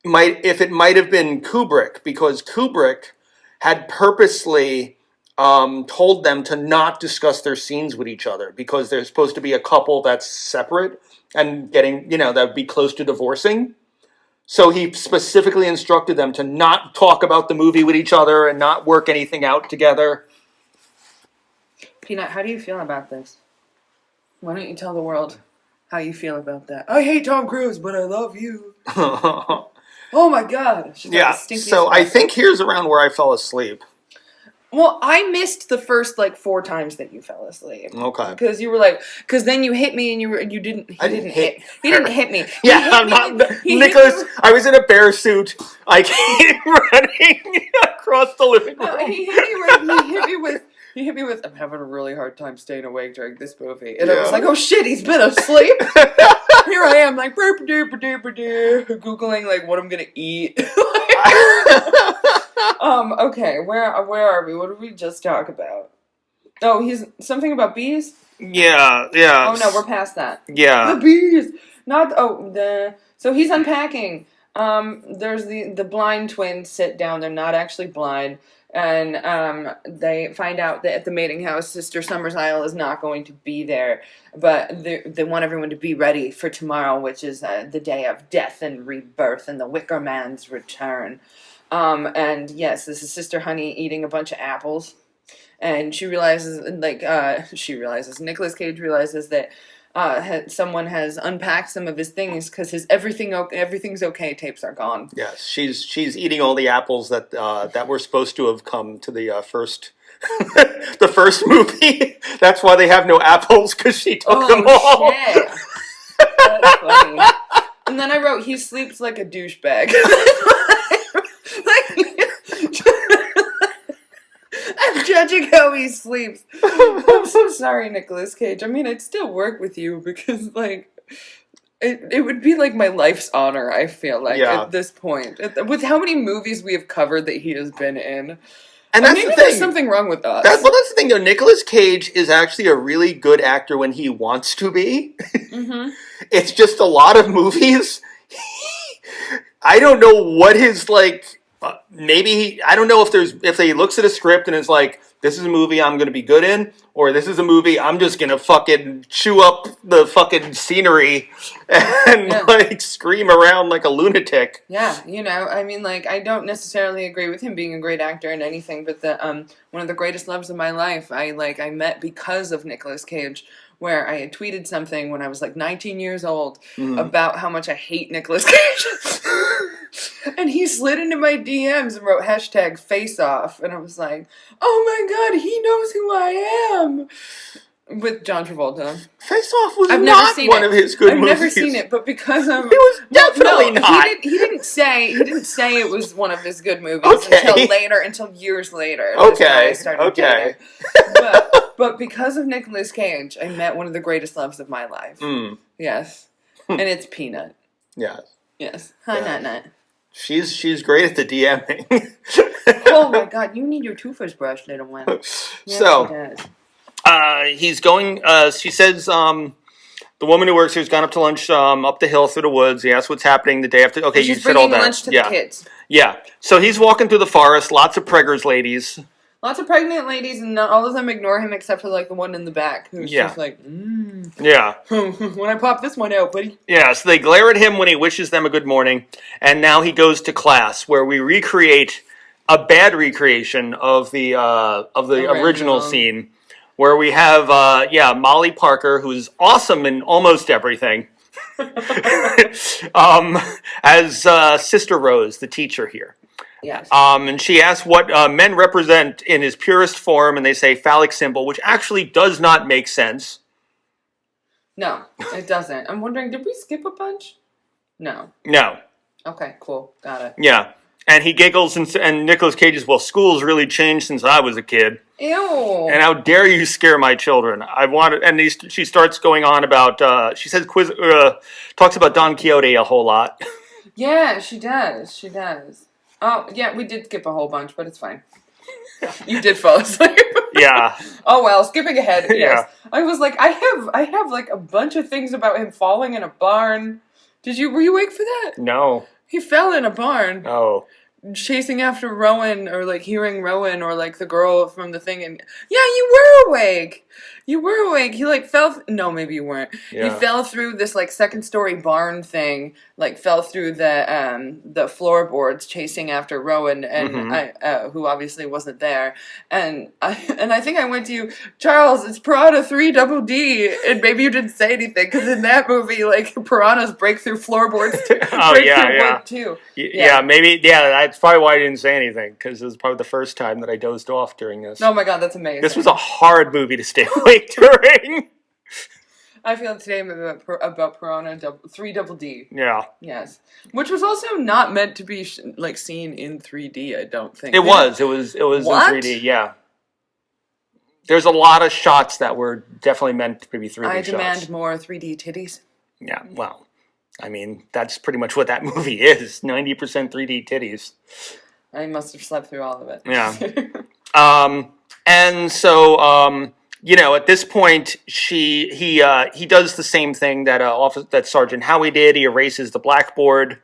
if it might have been Kubrick, because Kubrick had purposely told them to not discuss their scenes with each other because they're supposed to be a couple that's separate and getting, that would be close to divorcing. So he specifically instructed them to not talk about the movie with each other and not work anything out together. Peanut, how do you feel about this? Why don't you tell the world how you feel about that? I hate Tom Cruise, but I love you. Oh my God. Yeah, so I think here's around where I fell asleep. Well, I missed the first 4 times that you fell asleep. Okay. Because you were because then you hit me and you didn't. He didn't hit me. Yeah, I'm not Nicholas. I was in a bear suit. I came running across the living room. No, he hit me with. I'm having a really hard time staying awake during this movie, and I was like, "Oh shit, he's been asleep." Here I am, googling what I'm gonna eat. Okay, where are we? What did we just talk about? Oh, he's something about bees? Yeah. Oh no, we're past that. Yeah. The bees! So he's unpacking. There's the blind twins sit down, they're not actually blind, and they find out that at the mating house, Sister Summer's Isle is not going to be there, but they want everyone to be ready for tomorrow, which is the day of death and rebirth and the Wicker Man's return. And yes, this is Sister Honey eating a bunch of apples, and she realizes, Nicolas Cage realizes that someone has unpacked some of his things because his everything's okay tapes are gone. Yes, she's eating all the apples that were supposed to have come to the first the first movie. That's why they have no apples, because she took them all. Shit. That's funny. And then I wrote, he sleeps like a douchebag. I'm judging how he sleeps. I'm so sorry, Nicolas Cage. I mean, I'd still work with you because, it would be my life's honor, I feel at this point. With how many movies we have covered that he has been in. And that's the thing. There's something wrong with us. That's the thing, though. Nicolas Cage is actually a really good actor when he wants to be. Mm-hmm. It's just a lot of movies. I don't know what his, maybe I don't know if he looks at a script and is like, this is a movie I'm going to be good in, or this is a movie I'm just going to fucking chew up the fucking scenery and scream around like a lunatic. Yeah, I mean, I don't necessarily agree with him being a great actor in anything, but one of the greatest loves of my life, I met because of Nicolas Cage, where I had tweeted something when I was 19 years old about how much I hate Nicolas Cage. And he slid into my DMs and wrote #FaceOff. And I was like, oh my God, he knows who I am. With John Travolta. Face Off was not one of his good movies. I've never seen it, but because it was definitely not. He didn't say it was one of his good movies until years later. Okay. But because of Nicolas Cage, I met one of the greatest loves of my life. Yes. And it's Peanut. Yeah. Yes. Hi, Nat Nat. She's great at the DMing. Oh my God! You need your toothbrush brush, little one. Yes, So, she does. he's going. She says, the woman who works here's gone up to lunch, up the hill through the woods. He asks what's happening the day after. Okay, you She's said all bringing that. lunch to the kids. Yeah. So he's walking through the forest. Lots of preggers ladies. Lots of pregnant ladies, and all of them ignore him except for like the one in the back who's just like, Yeah. when I pop this one out, buddy. Yeah. So they glare at him when he wishes them a good morning, and now he goes to class where we recreate a bad recreation of the original scene, where we have Molly Parker, who's awesome in almost everything, as Sister Rose, the teacher here. Yes. And she asks what men represent in his purest form, and they say phallic symbol, which actually does not make sense. No, it doesn't. I'm wondering, did we skip a bunch? No. No. Okay, cool. Got it. Yeah. And he giggles, and Nicolas Cage says, well, school's really changed since I was a kid. Ew. And how dare you scare my children? She starts going on about, she says, talks about Don Quixote a whole lot. Yeah, she does. She does. Oh, yeah, we did skip a whole bunch, but it's fine. You did fall asleep. Yeah. Oh well, skipping ahead. Yes. Yeah. I was like, I have like a bunch of things about him falling in a barn. Were you awake for that? No. He fell in a barn. Oh. Chasing after Rowan, or like hearing Rowan, or like the girl from the thing, and yeah, you were awake. You were awake. He like fell. No, maybe you weren't. Yeah. He fell through this like second story barn thing. Like fell through the floorboards, chasing after Rowan, and who obviously wasn't there. And I think I went to you, Charles. It's Piranha 3 Double D, and maybe you didn't say anything because in that movie, like piranhas break through floorboards. Wood too. Yeah, maybe. Yeah, that's probably why I didn't say anything, because it was probably the first time that I dozed off during this. Oh my God, that's amazing. This was a hard movie to stay awake during. I feel today about Piranha 3 Double D. Yeah. Yes. Which was also not meant to be like seen in 3D, I don't think. It was. It was What? in 3D, yeah. There's a lot of shots that were definitely meant to be 3D shots. I demand more 3D titties. Yeah, well, I mean, that's pretty much what that movie is. 90% 3D titties. I must have slept through all of it. Yeah. And so, at this point, he does the same thing that Sergeant Howie did. He erases the blackboard.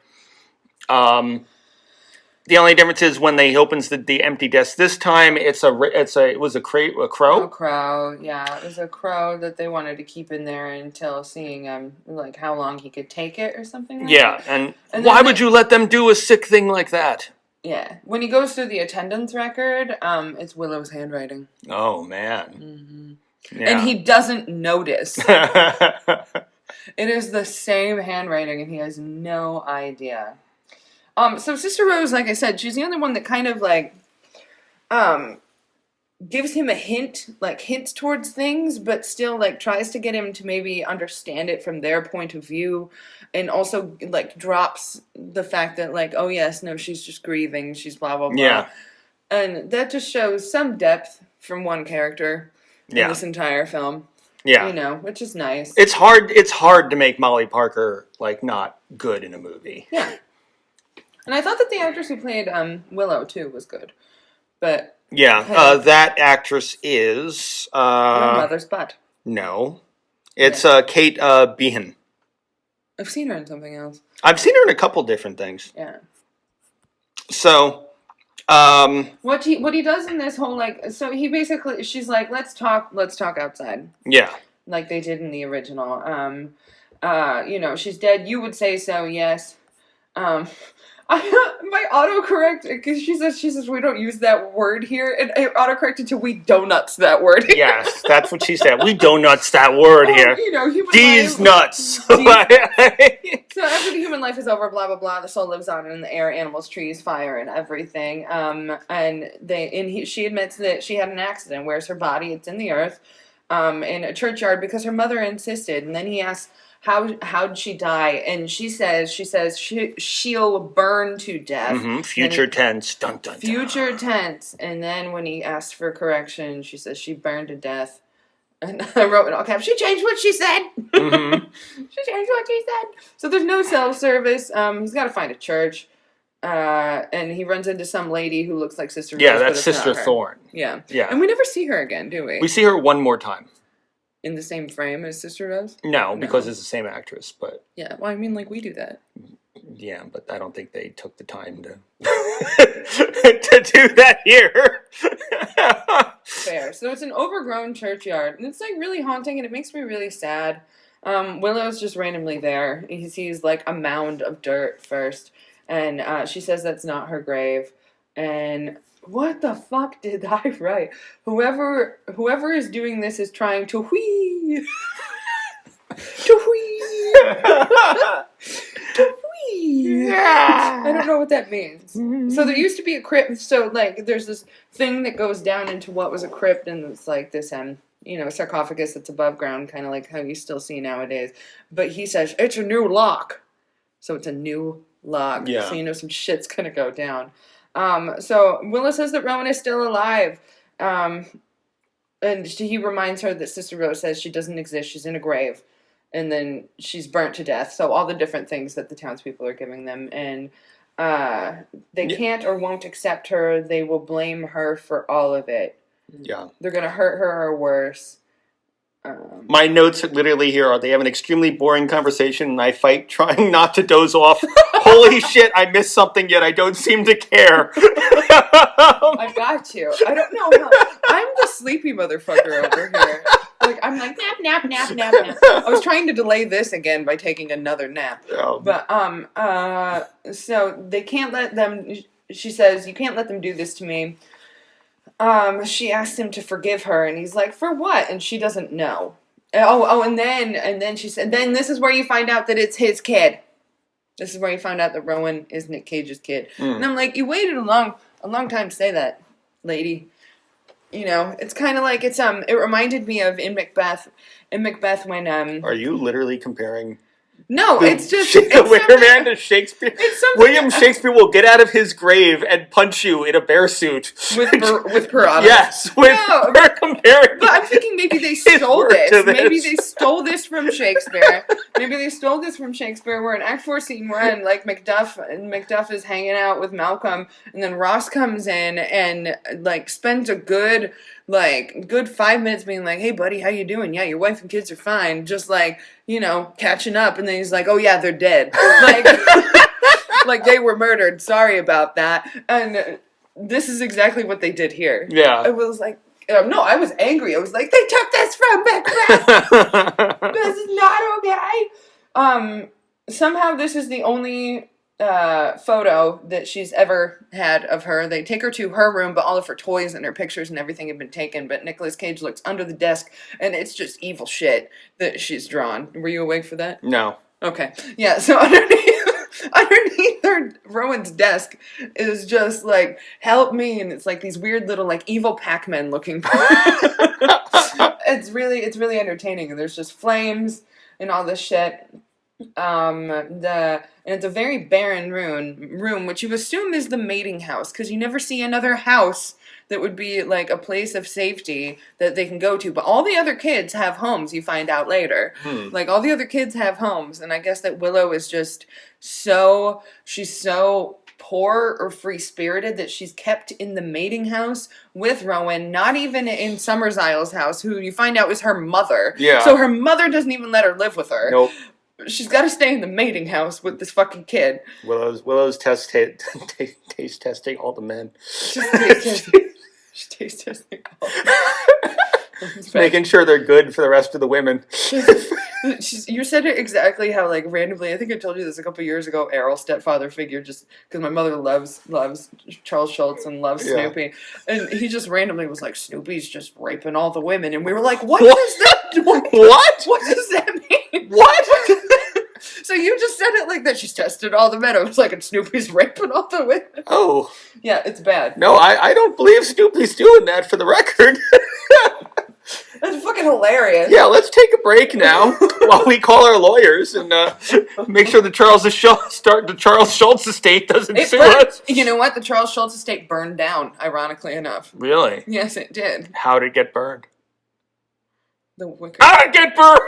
The only difference is when he opens the empty desk. This time, it was a crow. A crow, yeah, it was a crow that they wanted to keep in there until seeing like how long he could take it or something like that. Yeah, and why would you let them do a sick thing like that? Yeah, when he goes through the attendance record, it's Willow's handwriting. Oh man. Mm-hmm. Yeah. And he doesn't notice. It is the same handwriting, and he has no idea. So Sister Rose, like I said, she's the only one that kind of like, gives him a hint, like hints towards things, but still like tries to get him to maybe understand it from their point of view, and also like drops the fact that like, oh yes, no, she's just grieving, she's blah blah blah. Yeah. And that just shows some depth from one character in this entire film. Yeah. Which is nice. It's hard to make Molly Parker like not good in a movie. Yeah. And I thought that the actress who played Willow too was good, but that actress is her mother's butt. No, it's Kate Behan. I've seen her in something else. I've seen her in a couple different things. Yeah. So, what he does in this whole so he basically, she's like, let's talk outside. Yeah. Like they did in the original. She's dead. You would say so, yes. My autocorrect, because she says we don't use that word here, and I autocorrected to we donuts that word here. Yes, that's what she said. We donuts that word here. Human D's life, So after the human life is over, blah blah blah, the soul lives on in the air, animals, trees, fire, and everything. She admits that she had an accident. Where's her body? It's in the earth, in a churchyard, because her mother insisted. And then he asks, How'd she die? And she says she'll burn to death. Mm-hmm. Future tense. Dun, dun, dun. Future tense. And then when he asks for correction, she says she burned to death. And I wrote in all caps, she changed what she said. Mm-hmm. She changed what she said. So there's no self-service. He's got to find a church. And he runs into some lady who looks like Sister Rose. Yeah, that's but it's Sister not her. Thorne. Yeah. Yeah. And we never see her again, do we? We see her one more time. In the same frame as Sister Rose? No, because it's the same actress, but... Yeah, well, I mean, like, we do that. Yeah, but I don't think they took the time to to do that here. Fair. So it's an overgrown churchyard, and it's, like, really haunting, and it makes me really sad. Willow's just randomly there. He sees, like, a mound of dirt first, and she says that's not her grave, and... What the fuck did I write? Whoever is doing this is trying to whee. To whee. To whee. Yeah. I don't know what that means. So there used to be a crypt. So like, there's this thing that goes down into what was a crypt, and it's like this sarcophagus that's above ground, kind of like how you still see nowadays. But he says it's a new lock, so it's a new lock. Yeah. So some shit's gonna go down. So Willow says that Rowan is still alive. And he reminds her that Sister Rose says she doesn't exist. She's in a grave. And then she's burnt to death. So all the different things that the townspeople are giving them. And they can't or won't accept her. They will blame her for all of it. Yeah. They're going to hurt her or worse. My notes literally here are they have an extremely boring conversation and I fight trying not to doze off. Holy shit, I missed something yet I don't seem to care. I got to. I don't know how. I'm the sleepy motherfucker over here. Like, I'm like, nap. I was trying to delay this again by taking another nap. But, so they can't let them, she says, you can't let them do this to me. She asked him to forgive her, and he's like, for what? And she doesn't know. And then she said, then this is where you find out that it's his kid. This is where you find out that Rowan is Nick Cage's kid. And I'm like, you waited a long time to say that, lady. It's kind of like it reminded me of in Macbeth when Are you literally comparing No, it's just the Wicker Man to Shakespeare. William Shakespeare will get out of his grave and punch you in a bear suit with Piranha. Yes, we're comparing. But I'm thinking maybe they stole this. Maybe they stole this from Shakespeare. Maybe they stole this from Shakespeare. We're in Act 4, Scene 1. Like Macduff is hanging out with Malcolm, and then Ross comes in and like spends a good 5 minutes being like, hey buddy, how you doing? Yeah, your wife and kids are fine. Just like, catching up. And then he's like, oh yeah, they're dead. Like they were murdered. Sorry about that. And this is exactly what they did here. Yeah. I was like, no, I was angry. I was like, they took this from Macbeth. This is not okay. Somehow this is the only photo that she's ever had of her. They take her to her room, but all of her toys and her pictures and everything have been taken. But Nicolas Cage looks under the desk, and it's just evil shit that she's drawn. Were you awake for that? No. Okay. Yeah, so underneath Rowan's desk is just like, help me, and it's like these weird little like evil Pac-Man looking It's really entertaining, and there's just flames and all this shit. And it's a very barren room, which you assume is the mating house, because you never see another house that would be like a place of safety that they can go to. But all the other kids have homes, you find out later. Like all the other kids have homes, and I guess that Willow is just she's so poor or free-spirited that she's kept in the mating house with Rowan, not even in Summer's Isle's house, who you find out is her mother. Yeah. So her mother doesn't even let her live with her. Nope. She's got to stay in the mating house with this fucking kid. Willow's taste testing all the men. She's taste testing all the men. Just making sure they're good for the rest of the women. You said it exactly how, like, randomly, I think I told you this a couple years ago, Errol, stepfather figure, just because my mother loves Charles Schultz and loves Snoopy. And he just randomly was like, Snoopy's just raping all the women. And we were like, what? Does that What? What does that mean? What? So you just said it like that. She's tested all the men. I was like, and Snoopy's raping all the women. Oh. Yeah, it's bad. No, I don't believe Snoopy's doing that, for the record. That's fucking hilarious. Yeah, let's take a break now while we call our lawyers and make sure the Charles Schultz estate doesn't sue us. You know what? The Charles Schultz estate burned down, ironically enough. Really? Yes, it did. How did it get burned? The Wicker. I get burned.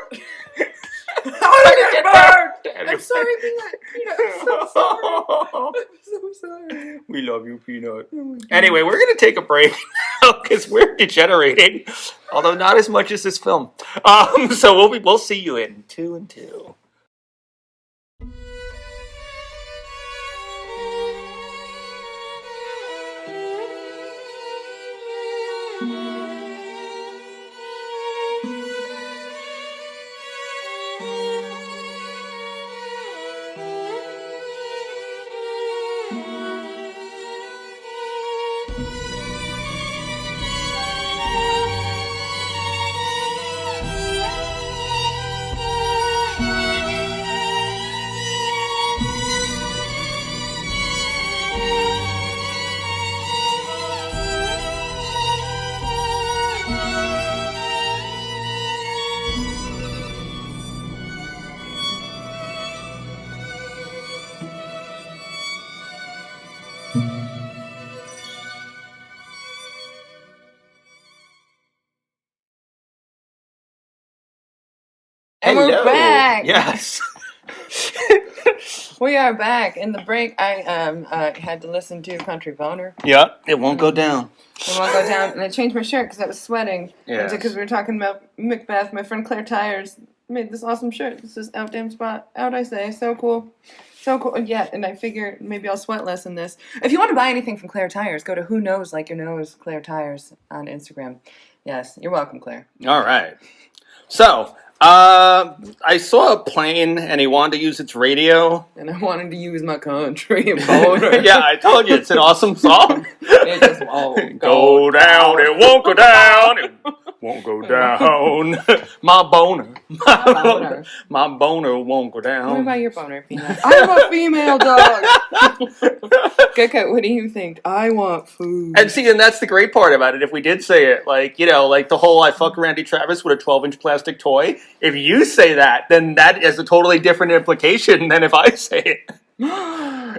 I get burned. I'm sorry, Peanut. I'm so sorry. I'm so sorry. We love you, Peanut. Anyway, we're gonna take a break now because we're degenerating, although not as much as this film. So we'll see you in 2 and 2. And we're back. Yes. We are back. In the break, I had to listen to Country Boner. Yeah, it won't go down. It won't go down. And I changed my shirt because I was sweating. Yes. Because we were talking about Macbeth. My friend Claire Tyers made this awesome shirt. This is Out Damn Spot. Out, I say. So cool. So cool. Yeah, and I figure maybe I'll sweat less in this. If you want to buy anything from Claire Tyers, go to Who Knows Like Your Nose, Claire Tyers on Instagram. Yes, you're welcome, Claire. All right. So, I saw a plane and he wanted to use its radio. And I wanted to use my country boner. Yeah, I told you, it's an awesome song. It just won't go down, it won't go down, it won't go down. My boner. My boner won't go down. What about your boner, Peanut? I'm a female dog. Okay, what do you think? I want food. And see, and that's the great part about it. If we did say it, like, you know, like the whole I fuck Randy Travis with a 12-inch plastic toy, if you say that, then that is a totally different implication than if I say it. Yeah.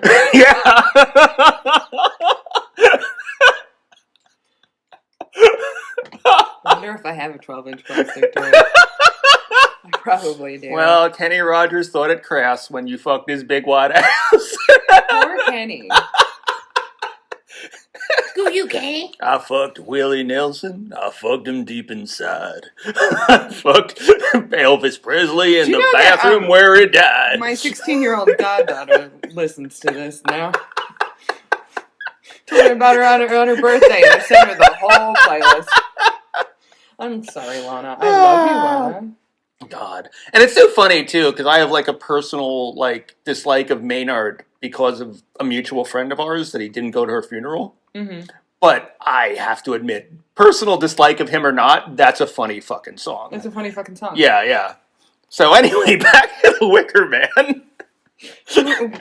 I wonder if I have a 12-inch plastic toy. I probably do. Well, Kenny Rogers thought it crass when you fucked his big wide ass. Poor Kenny. Screw you, Kenny. I fucked Willie Nelson. I fucked him deep inside. I fucked Elvis Presley in the bathroom where he died. My 16-year-old goddaughter listens to this now. Told her about her on her birthday, and I sent her the whole playlist. I'm sorry, Lana. I love you, Lana. God. And it's so funny, too, because I have, like, a personal, like, dislike of Maynard because of a mutual friend of ours that he didn't go to her funeral. Mm-hmm. But I have to admit, personal dislike of him or not, that's a funny fucking song. It's a funny fucking song. Yeah, yeah. So anyway, back to the Wicker Man.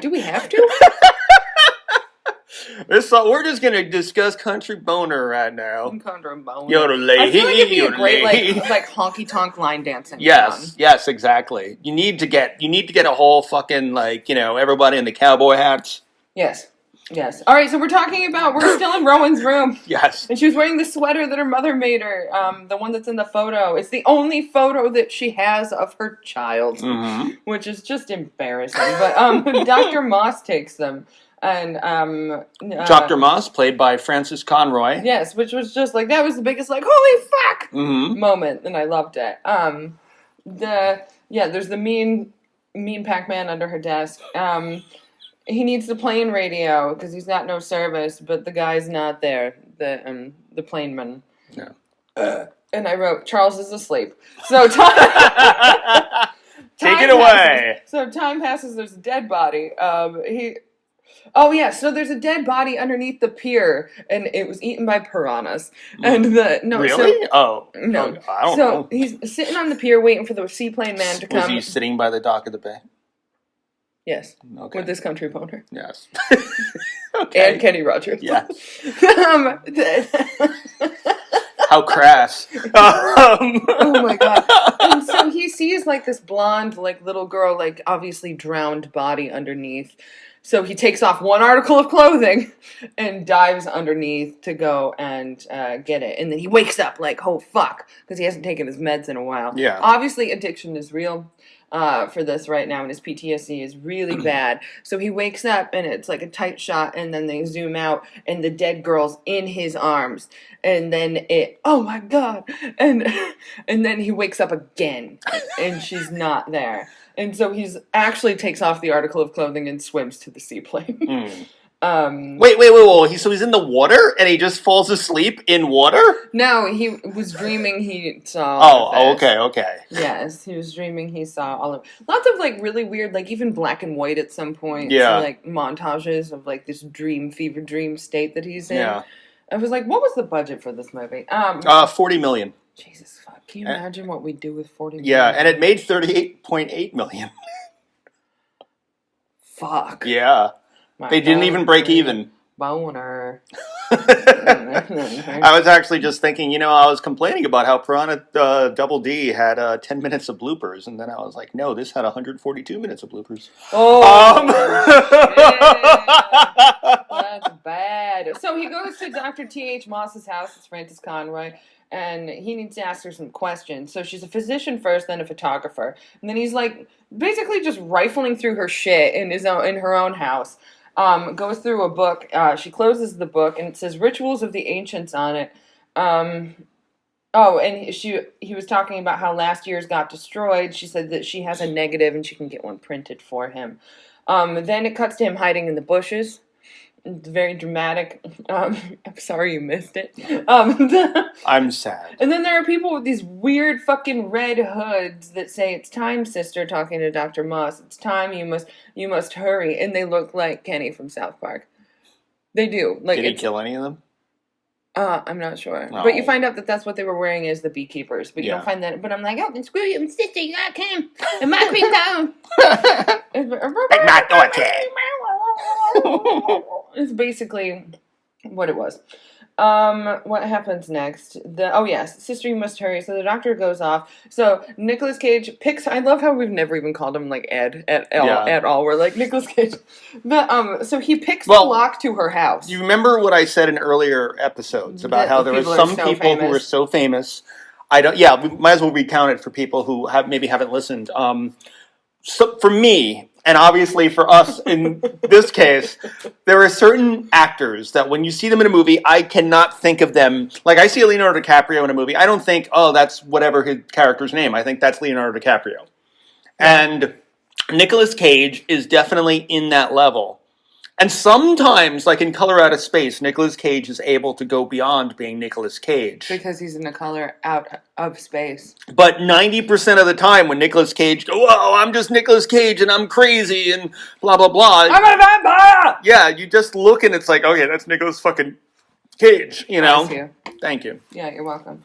Do we have to? We're just going to discuss Country Boner right now. Country Boner. Yodelay. I feel like it'd be a great like honky tonk line dancing. Yes, yes, exactly. You need to get a whole fucking, like, you know, everybody in the cowboy hats. Yes. Yes. All right, so we're still in Rowan's room. Yes. And she was wearing the sweater that her mother made her, the one that's in the photo. It's the only photo that she has of her child, which is just embarrassing. But Dr. Moss takes them. And Dr. Moss, played by Frances Conroy. Yes, which was just like, that was the biggest, like, holy fuck moment, and I loved it. There's the mean Pac-Man under her desk. He needs the plane radio because he's got no service, but the guy's not there. The planeman. Yeah. And I wrote, Charles is asleep. So take it away. So time passes. There's a dead body. So there's a dead body underneath the pier, and it was eaten by piranhas. And really? No. I don't know. So he's sitting on the pier waiting for the seaplane man to come. Was he sitting by the dock of the bay? Yes. Okay. With this country boner. Yes. Okay. And Kenny Rogers. Yes. How crass. Oh my god. And so he sees like this blonde, like little girl, like obviously drowned body underneath. So he takes off one article of clothing and dives underneath to go and get it. And then he wakes up like, oh fuck, because he hasn't taken his meds in a while. Yeah. Obviously addiction is real for this right now, and his PTSD is really bad. So he wakes up and it's like a tight shot, and then they zoom out and the dead girl's in his arms. And then oh my god. And then he wakes up again and she's not there. And so he's actually takes off the article of clothing and swims to the seaplane. Wait. So he's in the water and he just falls asleep in water? No, he was dreaming he saw all of this. Okay. Yes, he was dreaming he saw all of lots of like really weird, like even black and white at some point. Yeah. Like montages of like this fever dream state that he's in. Yeah. I was like, what was the budget for this movie? $40 million. Jesus fuck. Can you imagine what we do with $40 million? Yeah, and it made $38.8 million. Fuck. Yeah. They didn't even break even. Boner. I was actually just thinking, I was complaining about how Piranha Double D had 10 minutes of bloopers, and then I was like, no, this had 142 minutes of bloopers. Oh, that's bad. So he goes to Dr. T.H. Moss's house, it's Frances Conroy, and he needs to ask her some questions. So she's a physician first, then a photographer. And then he's like basically just rifling through her shit in her own house. Goes through a book. She closes the book and it says Rituals of the Ancients on it. And he was talking about how last year's got destroyed. She said that she has a negative and she can get one printed for him. Then it cuts to him hiding in the bushes. It's very dramatic. I'm sorry you missed it. I'm sad. And then there are people with these weird fucking red hoods that say, "It's time, sister," talking to Dr. Moss. "It's time, you must hurry." And they look like Kenny from South Park. They do. Like, did he kill any of them? I'm not sure. Oh. But you find out that that's what they were wearing as the beekeepers. But you don't find that. But I'm like, oh, screw you, sister, you got him. And my queen down. Like my daughter. It's basically what it was. What happens next? Sister, you must hurry. So the doctor goes off. So Nicolas Cage picks. I love how we've never even called him like Ed at all. We're like Nicolas Cage. But so he picks the lock to her house. You remember what I said in earlier episodes about how there were some people who were so famous. We might as well recount it for people who haven't listened. So for me, and obviously for us in this case, there are certain actors that when you see them in a movie, I cannot think of them. Like, I see Leonardo DiCaprio in a movie, I don't think, oh, that's whatever his character's name. I think that's Leonardo DiCaprio. And Nicolas Cage is definitely in that level. And sometimes, like in Color Out of Space, Nicolas Cage is able to go beyond being Nicolas Cage. Because he's in a color out of space. But 90% of the time when Nicolas Cage goes, "Whoa, I'm just Nicolas Cage and I'm crazy and blah, blah, blah." I'm a vampire! Yeah, you just look and it's like, okay, that's Nicolas fucking Cage, Thank you. Thank you. Yeah, you're welcome.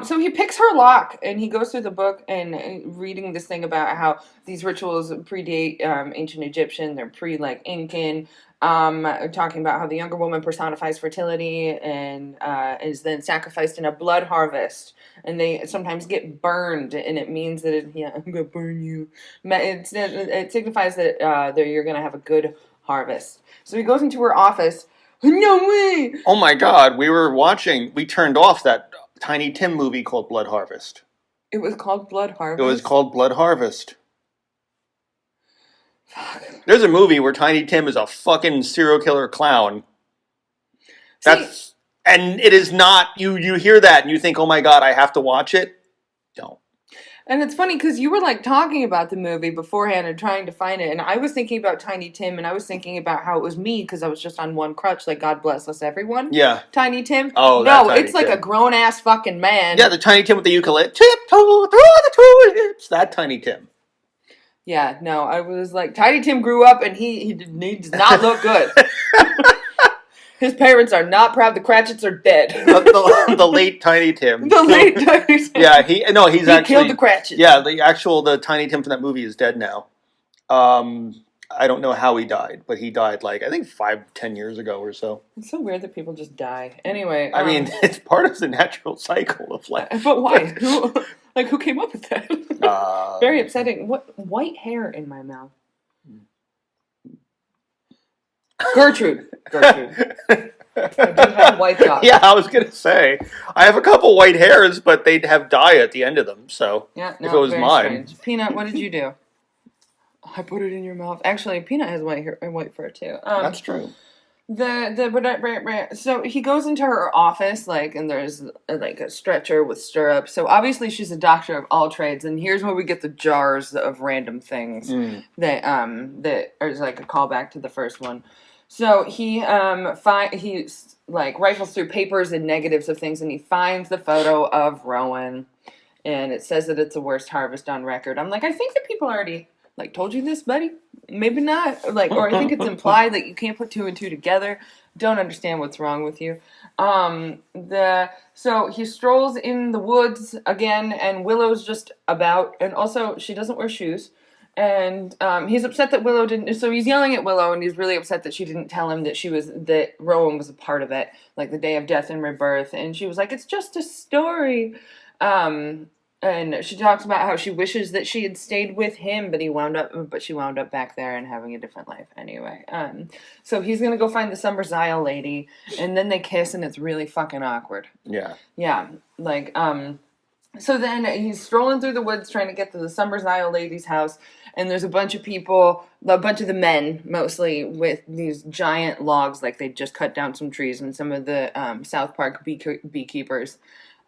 So he picks her lock and he goes through the book and reading this thing about how these rituals predate ancient Egyptian, they're Incan. Talking about how the younger woman personifies fertility and is then sacrificed in a blood harvest. And they sometimes get burned, and it means that I'm going to burn you. It signifies that you're going to have a good harvest. So he goes into her office. No way! Oh my God, we turned off that Tiny Tim movie called Blood Harvest. It was called Blood Harvest? It was called Blood Harvest. Fuck. There's a movie where Tiny Tim is a fucking serial killer clown. And it is not, you hear that and you think, oh my God, I have to watch it. Don't. And it's funny because you were like talking about the movie beforehand and trying to find it. And I was thinking about Tiny Tim and I was thinking about how it was me because I was just on one crutch, like God bless us everyone. Yeah. Tiny Tim. Oh, no, it's like a grown ass fucking man. Yeah, the Tiny Tim with the ukulele. Tiptoe through the tulips. That Tiny Tim. Yeah, no, I was like, Tiny Tim grew up and he does not look good. His parents are not proud. The Cratchits are dead. The late Tiny Tim. The late Tiny Tim. Yeah, he actually killed the Cratchits. Yeah, the Tiny Tim from that movie is dead now. I don't know how he died, but he died like I think 5-10 years ago or so. It's so weird that people just die. Anyway, I mean, it's part of the natural cycle of life. But why? Who came up with that? Very upsetting. What white hair in my mouth? Gertrude. I do have white dogs. Yeah, I was gonna say I have a couple white hairs, but they'd have dye at the end of them. So yeah, no, if it was very mine, strange. Peanut, what did you do? I put it in your mouth. Actually, Peanut has white hair and white fur too. That's true. So he goes into her office, and there's like a stretcher with stirrups. So obviously she's a doctor of all trades, and here's where we get the jars of random things that is like a callback to the first one. So he rifles through papers and negatives of things, and he finds the photo of Rowan, and it says that it's the worst harvest on record. I'm like, I think that people already told you this, buddy. Maybe not. Or I think it's implied that you can't put 2 and 2 together. Don't understand what's wrong with you. So he strolls in the woods again, and Willow's just about, and also she doesn't wear shoes. And he's upset that Willow didn't. So he's yelling at Willow, and he's really upset that she didn't tell him that Rowan was a part of it, like the day of death and rebirth. And she was like, "It's just a story." And she talks about how she wishes that she had stayed with him, but she wound up back there and having a different life anyway. So he's gonna go find the Summers Isle lady, and then they kiss, and it's really fucking awkward. Yeah. Yeah. So then he's strolling through the woods trying to get to the Summers Isle lady's house, and there's a bunch of people, a bunch of the men, mostly, with these giant logs, like they just cut down some trees, and some of the South Park beekeepers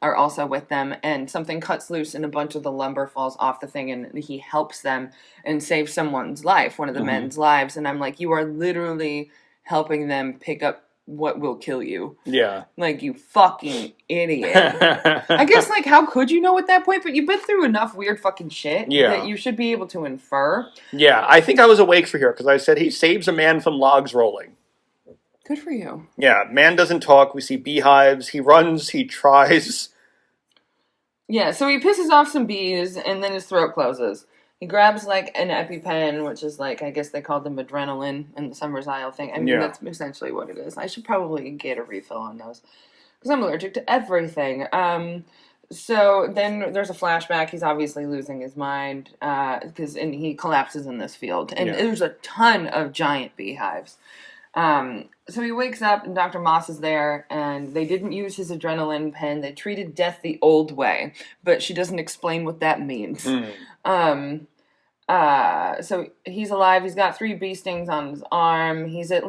are also with them, and something cuts loose and a bunch of the lumber falls off the thing, and he helps them and saves someone's life, one of the men's lives, and I'm like, you are literally helping them pick up what will kill you. Yeah. You fucking idiot. I guess, how could you know at that point? But you've been through enough weird fucking shit that you should be able to infer. Yeah, I think I was awake for here, because I said he saves a man from logs rolling. Good for you. Yeah, man doesn't talk. We see beehives. He runs. He tries. Yeah, so he pisses off some bees, and then his throat closes. He grabs, an EpiPen, which is, I guess they called them adrenaline in the Summers Isle thing. I mean, that's essentially what it is. I should probably get a refill on those, because I'm allergic to everything. So then there's a flashback. He's obviously losing his mind, and he collapses in this field. And there's a ton of giant beehives. So he wakes up, and Dr. Moss is there, and they didn't use his adrenaline pen. They treated death the old way, but she doesn't explain what that means. So he's alive. He's got 3 bee stings on his arm. He's at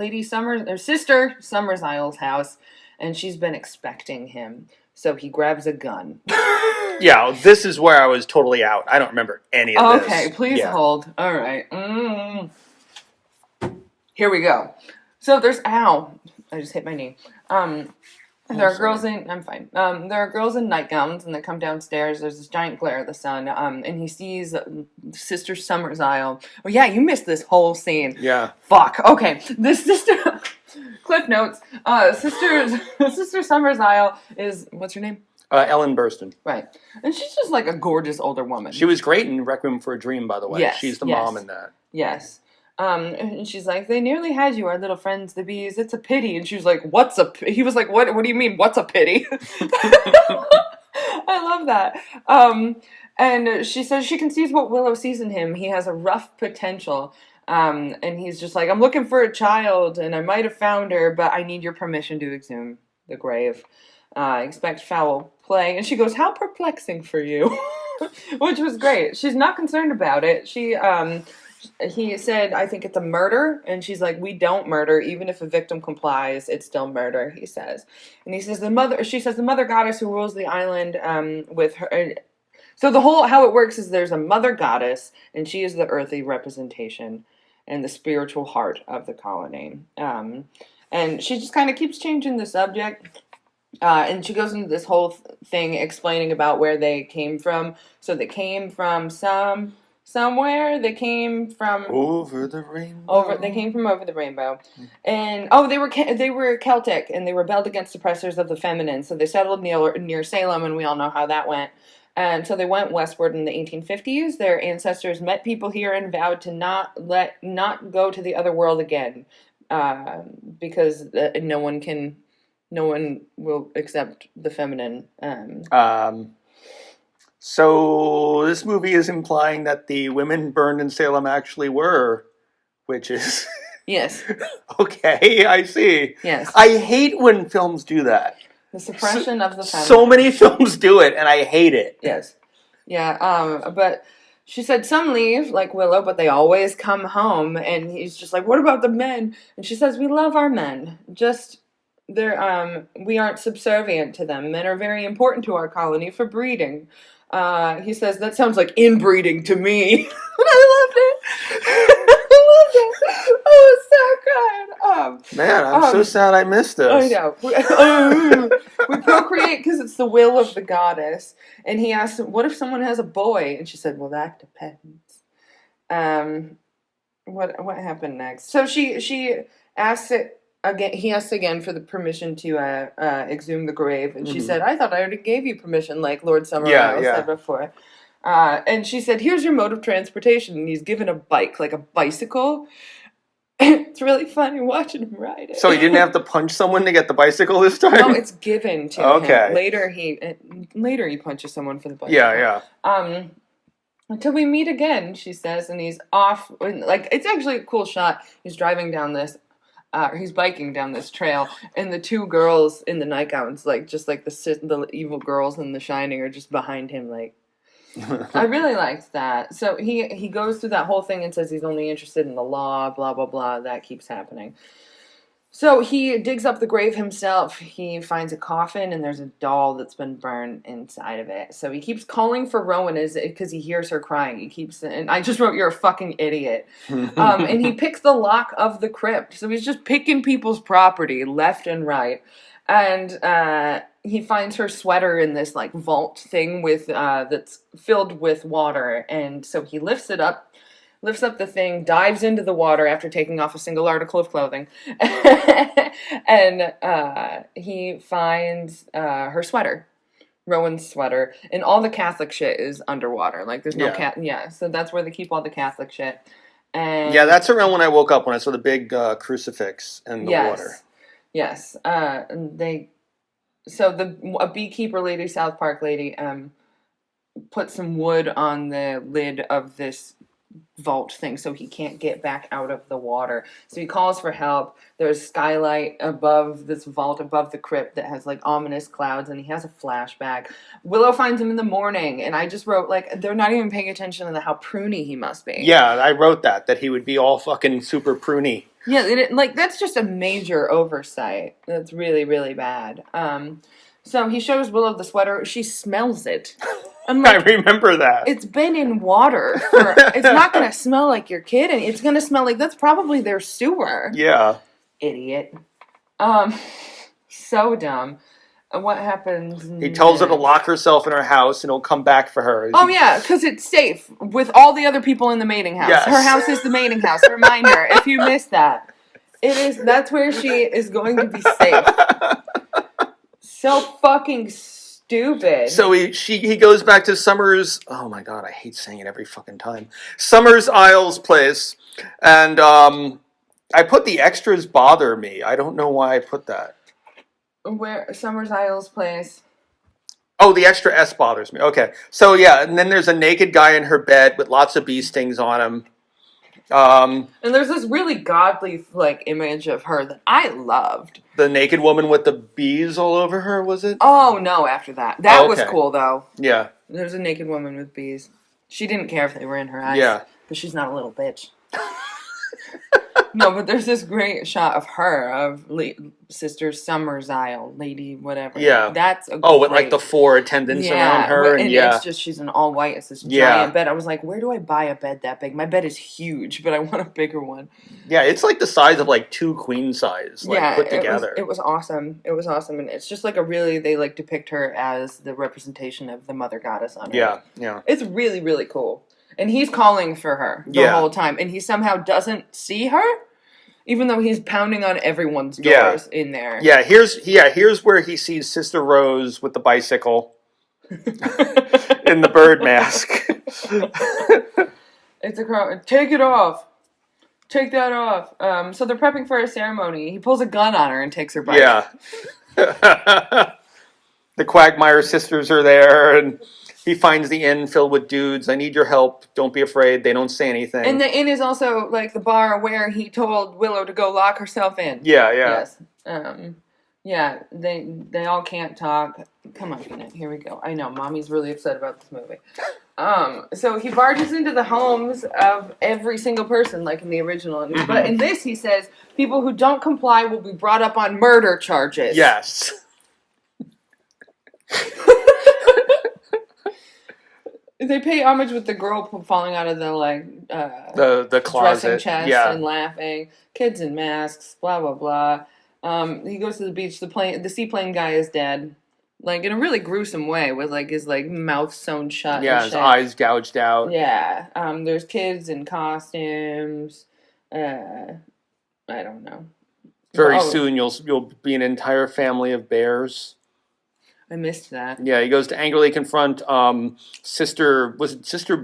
Sister Summers Isle's house, and she's been expecting him. So he grabs a gun. Yeah, this is where I was totally out. I don't remember any of this. Okay, please hold. All right. Here we go. So there's I just hit my knee. There are girls in nightgowns, and they come downstairs. There's this giant glare of the sun, and he sees Sister Summers Isle. Oh yeah, you missed this whole scene. Yeah. Fuck. Okay, this sister. Cliff notes. Sister Summers Isle is, what's her name? Ellen Burstyn. Right, and she's just a gorgeous older woman. She was great in Requiem for a Dream, by the way. Yes, she's the mom in that. Yes. And she's like, they nearly had you, our little friends, the bees. It's a pity. And she was like, what's a pity? He was like, what do you mean, what's a pity? I love that. And she says she can see what Willow sees in him. He has a rough potential. And he's just like, I'm looking for a child, and I might have found her, but I need your permission to exhume the grave. Expect foul play. And she goes, how perplexing for you. Which was great. She's not concerned about it. He said, I think it's a murder. And she's like, we don't murder. Even if a victim complies, it's still murder, he says. And she says, the mother goddess who rules the island with her. So how it works is there's a mother goddess, and she is the earthly representation and the spiritual heart of the colony. And she just kind of keeps changing the subject. And she goes into this whole thing explaining about where they came from. So they came from somewhere. They came from over the rainbow. They came from over the rainbow, and they were Celtic, and they rebelled against oppressors of the feminine. So they settled near Salem, and we all know how that went. And so they went westward in the 1850s. Their ancestors met people here and vowed to not go to the other world again, because no one will accept the feminine. So this movie is implying that the women burned in Salem actually were witches. Yes. Okay, I see. Yes. I hate when films do that. The suppression of the feminine. So many films do it, and I hate it. Yes. Yeah, but she said some leave, like Willow, but they always come home, and he's just like, what about the men? And she says, we love our men. We aren't subservient to them. Men are very important to our colony for breeding. He says, that sounds like inbreeding to me. And I loved it. I loved it. Oh, it's so good. Man, I'm so sad I missed this. I know. We procreate because it's the will of the goddess. And he asked, what if someone has a boy? And she said, well, that depends. What happened next? So she asked it again. He asked again for the permission to exhume the grave. And she said, I thought I already gave you permission, like Lord Summerall said before. And she said, here's your mode of transportation. And he's given a bike, like a bicycle. It's really funny watching him ride it. So he didn't have to punch someone to get the bicycle this time? No, it's given to him. Later he punches someone for the bicycle. Yeah. Until we meet again, she says, and he's off. Like, it's actually a cool shot. He's driving down this, he's biking down this trail, and the two girls in the nightgowns, like, just like the evil girls in The Shining are just behind him, like. I really liked that. So he goes through that whole thing and says he's only interested in the law, blah, blah, blah. That keeps happening. So he digs up the grave himself. He finds a coffin, and there's a doll that's been burned inside of it. So he keeps calling for Rowan because he hears her crying. And I just wrote, you're a fucking idiot. And he picks the lock of the crypt. So he's just picking people's property left and right. And he finds her sweater in this like vault thing with that's filled with water, and so he lifts up the thing, dives into the water after taking off a single article of clothing, and he finds her sweater, Rowan's sweater, and all the Catholic shit is underwater. Like there's no so that's where they keep all the Catholic shit. And that's around when I woke up when I saw the big crucifix in the water. Yes, a beekeeper lady, South Park lady, put some wood on the lid of this vault thing so he can't get back out of the water. So he calls for help. There's skylight above this vault, above the crypt that has like ominous clouds, and he has a flashback. Willow finds him in the morning, and I just wrote like they're not even paying attention to how pruny he must be. Yeah, I wrote that he would be all fucking super pruny. Yeah, that's just a major oversight. That's really, really bad. So he shows Willow the sweater. She smells it. I'm like, I remember that. It's been in water. It's not going to smell like your kid, and it's going to smell like that's probably their sewer. Yeah. Idiot. So dumb. What happens? He tells her to lock herself in her house, and he'll come back for her. Oh yeah, because it's safe with all the other people in the mating house. Yes. Her house is the mating house. Reminder, if you missed that, it is. That's where she is going to be safe. So fucking stupid. So he goes back to Summers. Oh my god, I hate saying it every fucking time. Summers Isles place, and I put the extras bother me. I don't know why I put that. Where Summers Isles place. Oh, the extra S bothers me. Okay. So, yeah, and then there's a naked guy in her bed with lots of bee stings on him. And there's this really godly, like, image of her that I loved. The naked woman with the bees all over her, was it? Oh, no, after that. That was cool, though. Yeah. There's a naked woman with bees. She didn't care if they were in her eyes. Yeah. But she's not a little bitch. No, but there's this great shot of her, of Sister Summers Isle, Lady whatever. Yeah. That's a with like the 4 attendants around her. And it's just, she's in all white. It's this giant bed. I was like, where do I buy a bed that big? My bed is huge, but I want a bigger one. Yeah, it's like the size of like 2 queen size, put together. It was awesome. It was awesome. And it's just like they like depict her as the representation of the mother goddess on Earth. Yeah. It's really, really cool. And he's calling for her the whole time. And he somehow doesn't see her, even though he's pounding on everyone's doors in there. Yeah, here's where he sees Sister Rose with the bicycle. in the bird mask. It's a crowd. Take it off. Take that off. So they're prepping for a ceremony. He pulls a gun on her and takes her bike. Yeah. The Quagmire sisters are there, and he finds the inn filled with dudes. I need your help. Don't be afraid. They don't say anything. And the inn is also like the bar where he told Willow to go lock herself in. Yeah. Yes. Yeah, they all can't talk. Come on, Peanut. Here we go. I know, Mommy's really upset about this movie. So he barges into the homes of every single person, like in the original. Mm-hmm. But in this, he says, people who don't comply will be brought up on murder charges. Yes. They pay homage with the girl falling out of the the closet, dressing chest and laughing. Kids in masks, blah blah blah. He goes to the beach. The seaplane guy is dead, like in a really gruesome way, with like his mouth sewn shut. Yeah, his eyes gouged out. Yeah. There's kids in costumes. I don't know. Very soon you'll be an entire family of bears. I missed that. Yeah, he goes to angrily confront Sister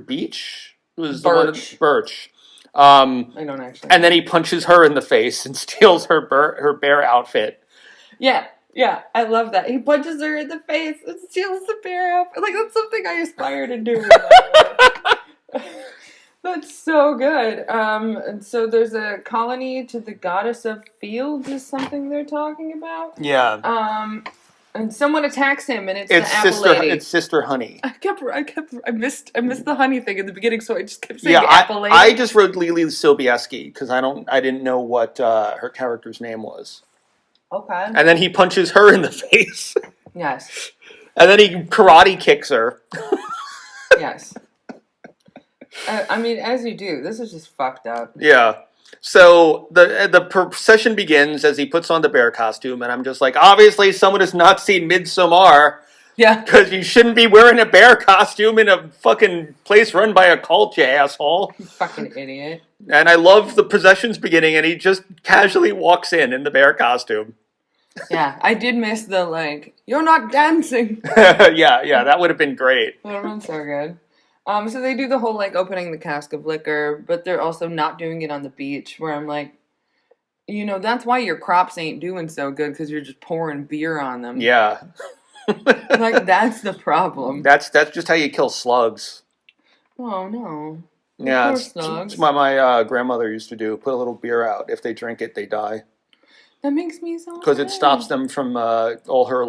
Beach? It was Birch. Birch. I don't actually. And then he punches her in the face and steals her bear outfit. Yeah, I love that. He punches her in the face and steals the bear outfit. Like, that's something I aspire to do. That's so good. And so there's a colony to the goddess of fields is something they're talking about. Yeah. And someone attacks him, and it's the apple lady. It's Sister Honey. I missed the honey thing in the beginning, so I just kept saying apple lady. I just wrote Lily Sobieski because I didn't know what her character's name was. Okay. And then he punches her in the face. Yes. And then he karate kicks her. Yes. I mean, as you do. This is just fucked up. Yeah. So the procession begins as he puts on the bear costume, and I'm just like, obviously someone has not seen Midsommar. Yeah. Because you shouldn't be wearing a bear costume in a fucking place run by a cult, you asshole. You fucking idiot. And I love the procession's beginning, and he just casually walks in the bear costume. Yeah, I did miss the, you're not dancing. yeah, that would have been great. That would have been so good. So they do the whole, opening the cask of liquor, but they're also not doing it on the beach, where I'm like, that's why your crops ain't doing so good, because you're just pouring beer on them. Yeah. That's the problem. That's just how you kill slugs. Oh, no. Yeah, poor slugs. It's what my grandmother used to do. Put a little beer out. If they drink it, they die. That makes me so because it stops them from all her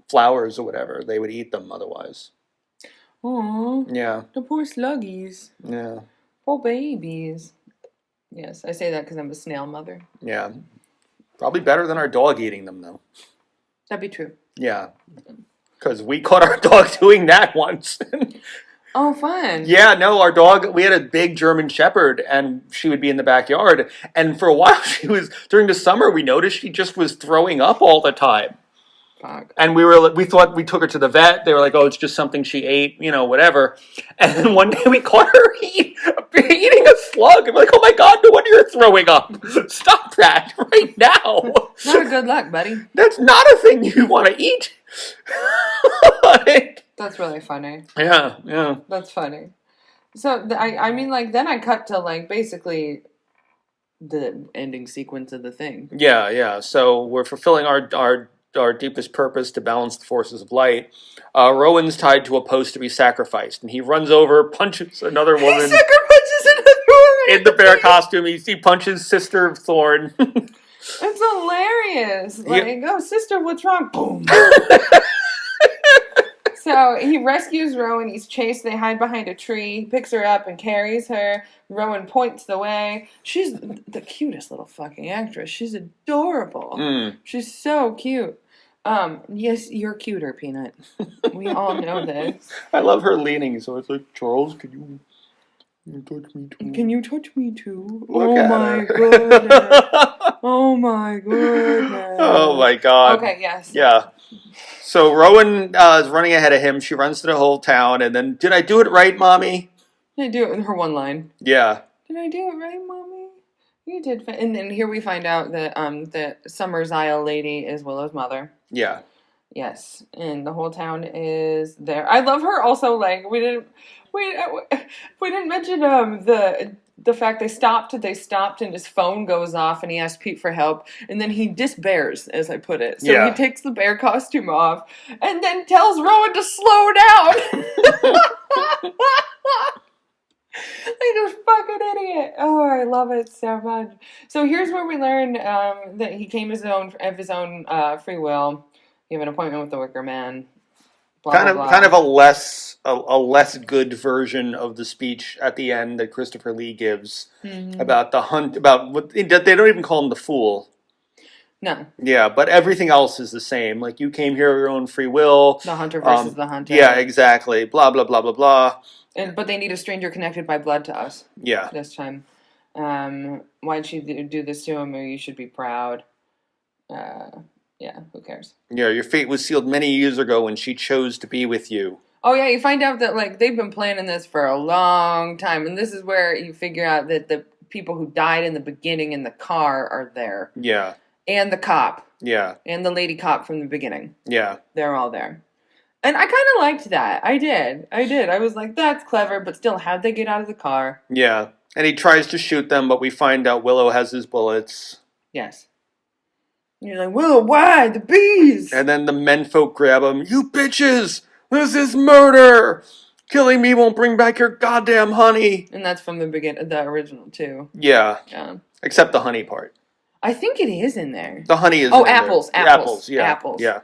flowers or whatever. They would eat them otherwise. Oh, yeah. The poor sluggies. Yeah. Poor babies. Yes, I say that because I'm a snail mother. Yeah. Probably better than our dog eating them, though. That'd be true. Yeah. Because we caught our dog doing that once. Oh, fun. Yeah, no, our dog, we had a big German Shepherd, and she would be in the backyard. And for a while, during the summer, we noticed she just was throwing up all the time. Fuck. And we thought we took her to the vet. They were like, oh, it's just something she ate, whatever. And then one day we caught her eating a slug. And we're like, oh my God, no wonder you're throwing up. Stop that right now. Not a good luck, buddy. That's not a thing you want to eat. That's really funny. Yeah. That's funny. So, then I cut to, basically the ending sequence of the thing. Yeah. So we're fulfilling our deepest purpose to balance the forces of light. Rowan's tied to a post to be sacrificed, and he runs over, punches another woman. He sucker punches another woman in the bear costume. He punches Sister Thorne. It's hilarious. Oh, sister, what's wrong? Boom. So he rescues Rowan. He's chased. They hide behind a tree. He picks her up and carries her. Rowan points the way. She's the cutest little fucking actress. She's adorable. Mm. She's so cute. Yes, you're cuter, Peanut. We all know this. I love her leaning. So it's like, Charles, can you touch me too? Can you touch me too? Look my goodness. Oh my goodness. Oh my God. Okay, yes. Yeah. So Rowan is running ahead of him. She runs to the whole town, and then, did I do it right, Mommy? Did I do it in her one line? Yeah. Did I do it right, Mommy? You did. And then here we find out that the Summer's Isle lady is Willow's mother. Yeah. Yes, and the whole town is there. I love her also. Like we we didn't mention the fact they stopped. They stopped, and his phone goes off, and he asks Pete for help, and then he disbears, as I put it. So Yeah. he takes the bear costume off, and then tells Rowan to slow down. Like a fucking idiot. Oh, I love it so much. So here's where we learn that he came of his own free will. You have an appointment with the Wicker Man. Blah, blah, blah. Kind of a less good version of the speech at the end that Christopher Lee gives about the hunt, about what they don't even call him the fool. No. Yeah, but everything else is the same. Like, you came here of your own free will. The hunter versus the hunter. Yeah, exactly. Blah, blah, blah, blah, blah. But they need a stranger connected by blood to us. Yeah. This time. Why'd she do this to him? You should be proud. Yeah, who cares? Yeah, your fate was sealed many years ago when she chose to be with you. Oh, yeah, you find out that, like, they've been planning this for a long time. And this is where you figure out that the people who died in the beginning in the car are there. Yeah. And the cop. Yeah. And the lady cop from the beginning. Yeah. They're all there. And I kind of liked that. I did. I was like, that's clever, but still, how'd they get out of the car? Yeah. And he tries to shoot them, but we find out Willow has his bullets. Yes. And you're like, Willow, why? The bees! And then the menfolk grab him. You bitches! This is murder! Killing me won't bring back your goddamn honey! And that's from the original, too. Yeah. Yeah. Except the honey part. I think it is in there. The honey is Oh, in apples. there. Apples. Yeah. Apples. Yeah.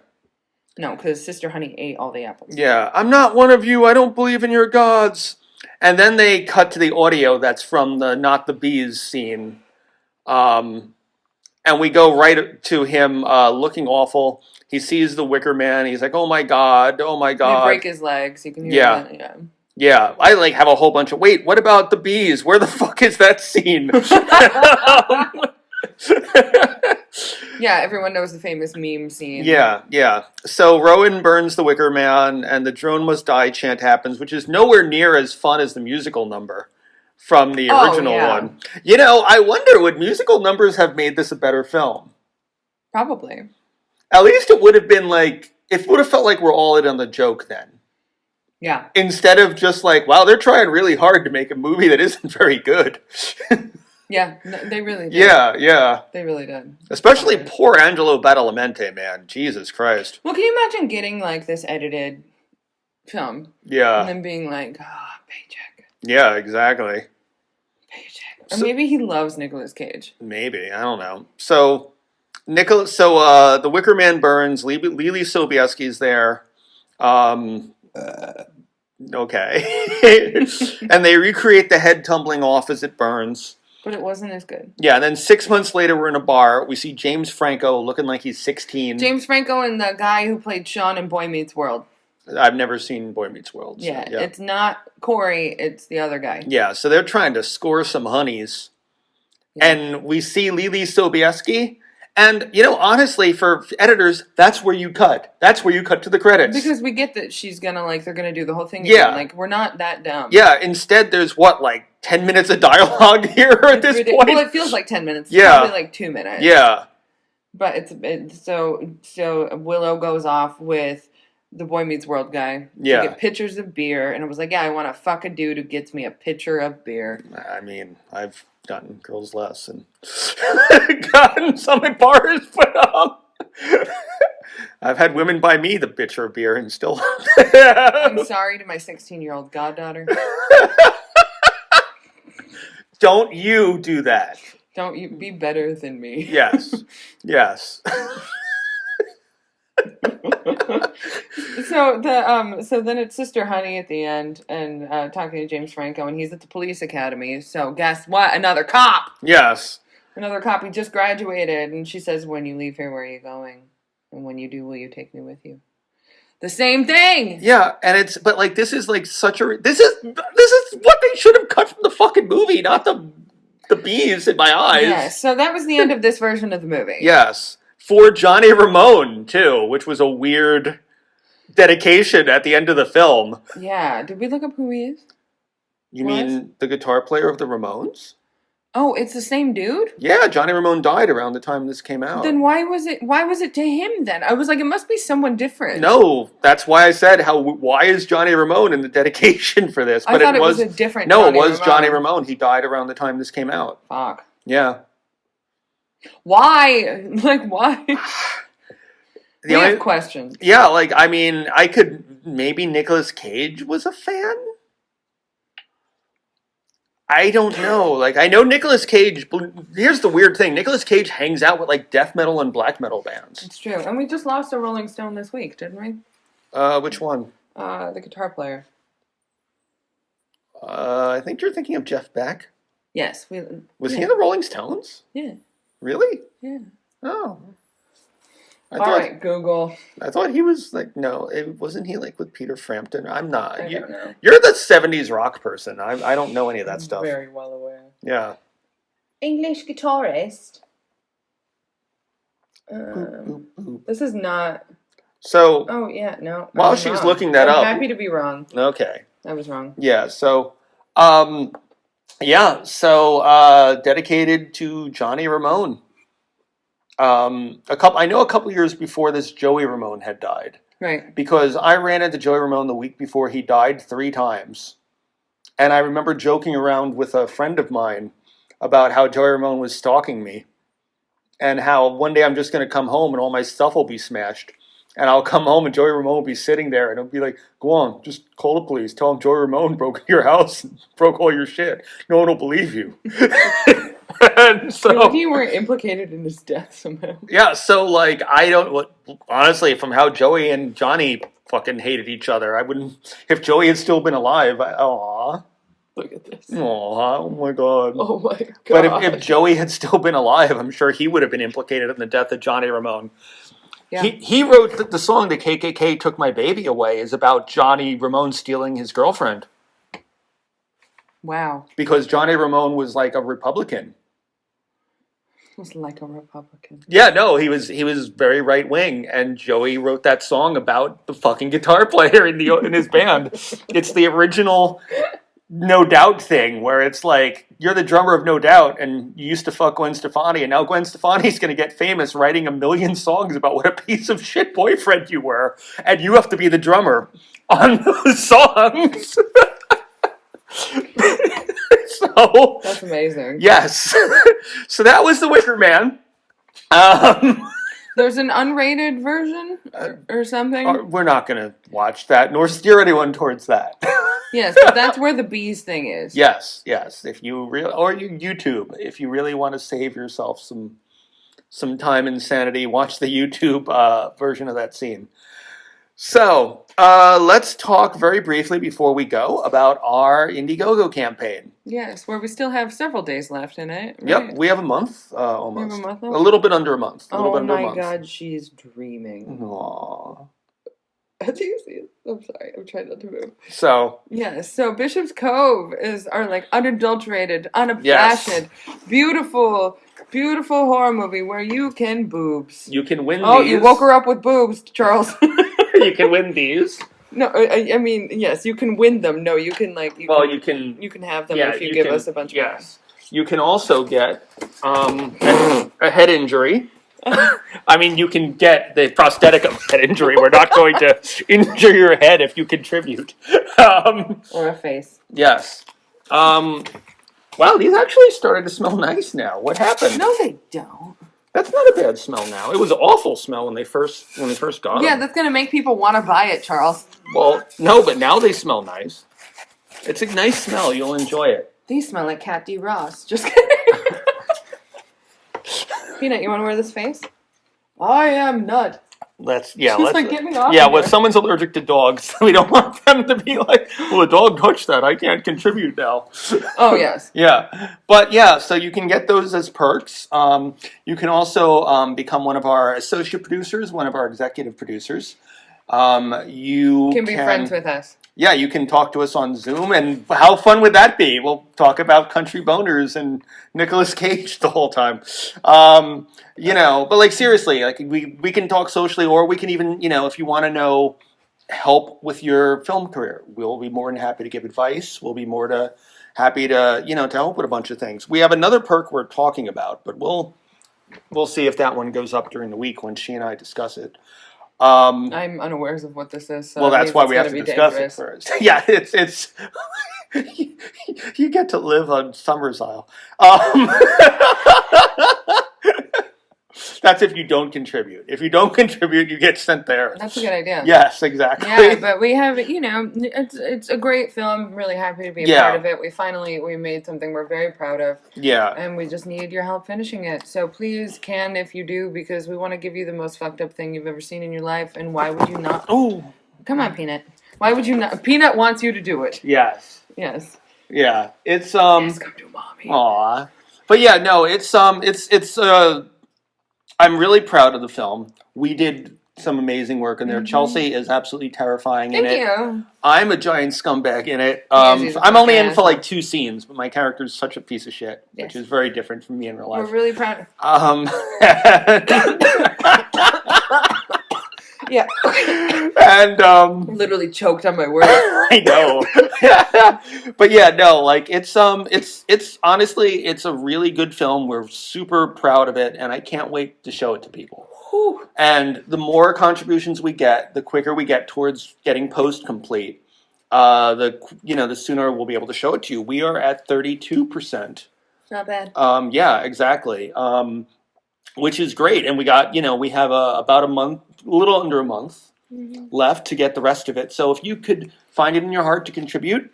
No, because Sister Honey ate all the apples. Yeah. I'm not one of you. I don't believe in your gods. And then they cut to the audio that's from the Not the Bees scene. And we go right to him looking awful. He sees the Wicker Man. He's like, oh my God. Oh my God. They break his legs. You can hear that. Yeah. Yeah. I like have a whole bunch of, wait, what about the bees? Where the fuck is that scene? Yeah, everyone knows the famous meme scene. Yeah, yeah. So Rowan burns the Wicker Man, and the drone must die chant happens, which is nowhere near as fun as the musical number from the original one. You know, I wonder, would musical numbers have made this a better film? Probably. At least it would have been like, it would have felt like we're all in on the joke then. Yeah. Instead of just like, wow, they're trying really hard to make a movie that isn't very good. Yeah, they really did. Yeah, yeah. They really did. Especially poor Angelo Badalamenti, man. Jesus Christ. Well, can you imagine getting, like, this edited film? Yeah. And then being like, paycheck. Yeah, exactly. Paycheck. Or maybe he loves Nicolas Cage. Maybe. I don't know. So, the Wicker Man burns. Lily Sobieski's there. Okay. And they recreate the head tumbling off as it burns. But it wasn't as good. Yeah, and then 6 months later, we're in a bar. We see James Franco looking like he's 16. James Franco and the guy who played Sean in Boy Meets World. I've never seen Boy Meets World. So, yeah, it's not Corey, it's the other guy. Yeah, so they're trying to score some honeys. Yeah. And we see Lily Sobieski. And, you know, honestly, for editors, that's where you cut. That's where you cut to the credits. Because we get that she's gonna, like, they're gonna do the whole thing again. Yeah. Like, we're not that dumb. Yeah, instead there's, 10 minutes of dialogue here at this point? Well, it feels like 10 minutes. Yeah. Probably like 2 minutes. Yeah. But so Willow goes off with the Boy Meets World guy to get pitchers of beer. And it was like, yeah, I want to fuck a dude who gets me a pitcher of beer. I mean, I've gotten girls less and gotten some at bars, but I've had women buy me the pitcher of beer and still. I'm sorry to my 16-year-old goddaughter. Don't you do that. Don't you be better than me. Yes. Yes. So then it's Sister Honey at the end and talking to James Franco, and he's at the police academy. So guess what? Another cop. Yes. Another cop. He just graduated, and she says, "When you leave here, where are you going? And when you do, will you take me with you?" The same thing. Yeah, and this is like such a this is what they should have cut from the fucking movie, not the bees in my eyes. Yeah. So that was the end of this version of the movie. Yes. For Johnny Ramone, too, which was a weird dedication at the end of the film. Yeah. Did we look up who he is? You mean the guitar player of the Ramones? Oh, it's the same dude? Yeah, Johnny Ramone died around the time this came out. Then why was it to him then? I was like, it must be someone different. No, that's why I said why is Johnny Ramone in the dedication for this? I thought it was a different No, Johnny it was Ramone. Johnny Ramone. He died around the time this came out. Fuck. Yeah. Why? Like, why? We have questions. Yeah, like, I mean, I could, maybe Nicolas Cage was a fan? I don't know. Like, I know Nicolas Cage, here's the weird thing. Nicolas Cage hangs out with, like, death metal and black metal bands. It's true. And we just lost a Rolling Stone this week, didn't we? Which one? The guitar player. I think you're thinking of Jeff Beck. Yes. Was he in the Rolling Stones? Yeah. Really? Yeah. Oh. All right, Google. I thought he was like, no, wasn't he like with Peter Frampton? I'm not. I don't know. You're the 70s rock person. I don't know any of that stuff. Very well aware. Yeah. English guitarist. Boop, boop, boop. This is not. So. Oh, yeah, no. While she's wrong. Looking that I'm up. I'm happy to be wrong. Okay. I was wrong. Yeah, so. Dedicated to Johnny Ramone. I know a couple years before this, Joey Ramone had died. Right. Because I ran into Joey Ramone the week before he died 3 times. And I remember joking around with a friend of mine about how Joey Ramone was stalking me. And how one day I'm just going to come home and all my stuff will be smashed. And I'll come home and Joey Ramone will be sitting there and he'll be like, go on, just call the police. Tell them Joey Ramone broke into your house and broke all your shit. No one will believe you. And so, like you were implicated in his death somehow. Yeah, so like honestly, from how Joey and Johnny fucking hated each other, I wouldn't. If Joey had still been alive, look at this. Oh my god. Oh my god. But if Joey had still been alive, I'm sure he would have been implicated in the death of Johnny Ramone. Yeah. He wrote the song "The KKK Took My Baby Away" is about Johnny Ramone stealing his girlfriend. Wow. Because Johnny Ramone was like a Republican. Was like a Republican. Yeah, no, he was very right wing, and Joey wrote that song about the fucking guitar player in his band. It's the original No Doubt thing, where it's like you're the drummer of No Doubt, and you used to fuck Gwen Stefani, and now Gwen Stefani's going to get famous writing a million songs about what a piece of shit boyfriend you were, and you have to be the drummer on those songs. So that's amazing. Yes. So that was the Wicker Man. There's an unrated version or something. We're not going to watch that, nor steer anyone towards that. Yes, but that's where the bees thing is. Yes. If you YouTube, if you really want to save yourself some time and sanity, watch the YouTube version of that scene. So, let's talk very briefly before we go about our IndieGoGo campaign. Yes, where we still have several days left in it. Right? Yep, we have a month almost. We have a month left? A little bit under a month. Oh my god, she's dreaming. Aww. Do you see it? I'm sorry, I'm trying not to move. So. Yes, so Bishop's Cove is our like unadulterated, unabashed, beautiful horror movie where you can boobs. You can win these. Oh, you woke her up with boobs, Charles. You can win these. No, I mean, yes, you can win them. No, you can like. You can have them if you give us a bunch of money. You can also get a head injury. I mean, you can get the prosthetic of head injury. We're not going to injure your head if you contribute. Or a face. Yes. Wow, these actually started to smell nice now. What happened? No, they don't. That's not a bad smell now. It was an awful smell when they first got them. Yeah, that's gonna make people want to buy it, Charles. Well, no, but now they smell nice. It's a nice smell. You'll enjoy it. These smell like Cat D. Ross. Just kidding. Peanut, you want to wear this face? I am nut. She's like giving off. Yeah, when someone's allergic to dogs, we don't want them to be like, well, the dog touched that. I can't contribute now. Oh, yes. Yeah. But yeah, so you can get those as perks. You can also become one of our associate producers, one of our executive producers. You can be friends with us. Yeah, you can talk to us on Zoom, and how fun would that be? We'll talk about country boners and Nicolas Cage the whole time. But like seriously, like we can talk socially, or we can even, if you want to know help with your film career, we'll be more than happy to give advice. We'll be more happy to to help with a bunch of things. We have another perk we're talking about, but we'll see if that one goes up during the week when she and I discuss it. I'm unaware of what this is. So well, that's why we have to discuss it first. Yeah, it's you get to live on Summer's Isle. That's if you don't contribute. If you don't contribute, you get sent there. That's a good idea. Yes, exactly. Yeah, but we have, it's a great film. I'm really happy to be a part of it. We made something we're very proud of. Yeah. And we just need your help finishing it. So please if you do, because we want to give you the most fucked up thing you've ever seen in your life. And why would you not? Oh. Come on, Peanut. Why would you not? Peanut wants you to do it. Yes. Yes. Yeah. It's Yes, come to mommy. Aw. But yeah, no, it's I'm really proud of the film. We did some amazing work in there. Chelsea is absolutely terrifying in it. Thank you. I'm a giant scumbag in it. Yes, I'm only in for like 2 scenes, but my character's such a piece of shit, which is very different from me in real life. We're really proud. Yeah. And literally choked on my words. I know. But yeah, no, like it's honestly it's a really good film. We're super proud of it, and I can't wait to show it to people. Whew. And the more contributions we get, the quicker we get towards getting post complete. The sooner we'll be able to show it to you. We are at 32%. Not bad. Yeah, exactly. Which is great, and we got we have about a month, a little under a month left to get the rest of it. So if you could find it in your heart to contribute,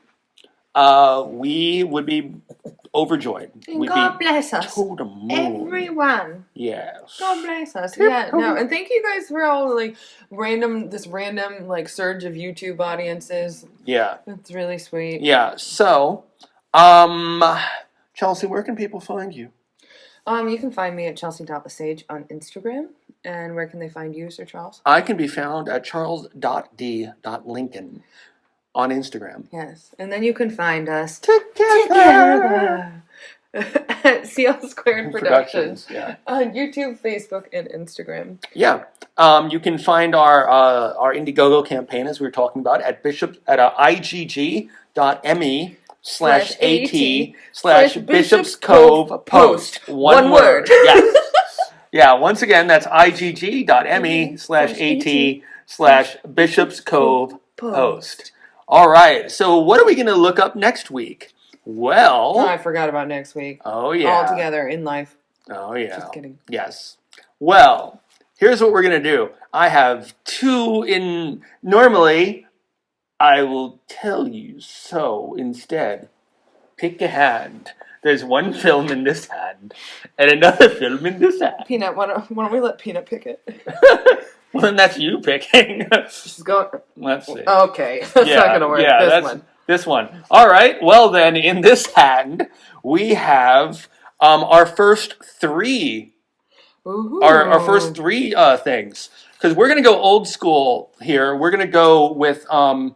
we would be overjoyed. And God bless us, to the moon. Everyone. Yes. God bless us. Yeah, no, and thank you guys for all like random like surge of YouTube audiences. Yeah, it's really sweet. Yeah. So, Chelsea, where can people find you? You can find me at Chelsea LeSage on Instagram. And where can they find you, Sir Charles? I can be found at charles.d.lincoln on Instagram. Yes. And then you can find us together at CL Squared Productions on YouTube, Facebook, and Instagram. Yeah. You can find our IndieGoGo campaign, as we were talking about, at igg.me/at/Bishop's Cove Post. One word. Yes. Yeah, once again, that's igg.me/at/Bishop's Cove Post. All right, so what are we going to look up next week? Well... Oh, I forgot about next week. Oh, yeah. All together in life. Oh, yeah. Just kidding. Yes. Well, here's what we're going to do. I have 2 in... Normally, I will tell you so instead. Pick a hand. There's one film in this hand, and another film in this hand. Peanut, why don't we let Peanut pick it? Well, then that's you picking. She's going... Let's see. Okay, that's not going to work. Yeah, this one. All right, well then, in this hand, we have our first 3. Ooh. Our first 3 things. Because we're going to go old school here. We're going to go with one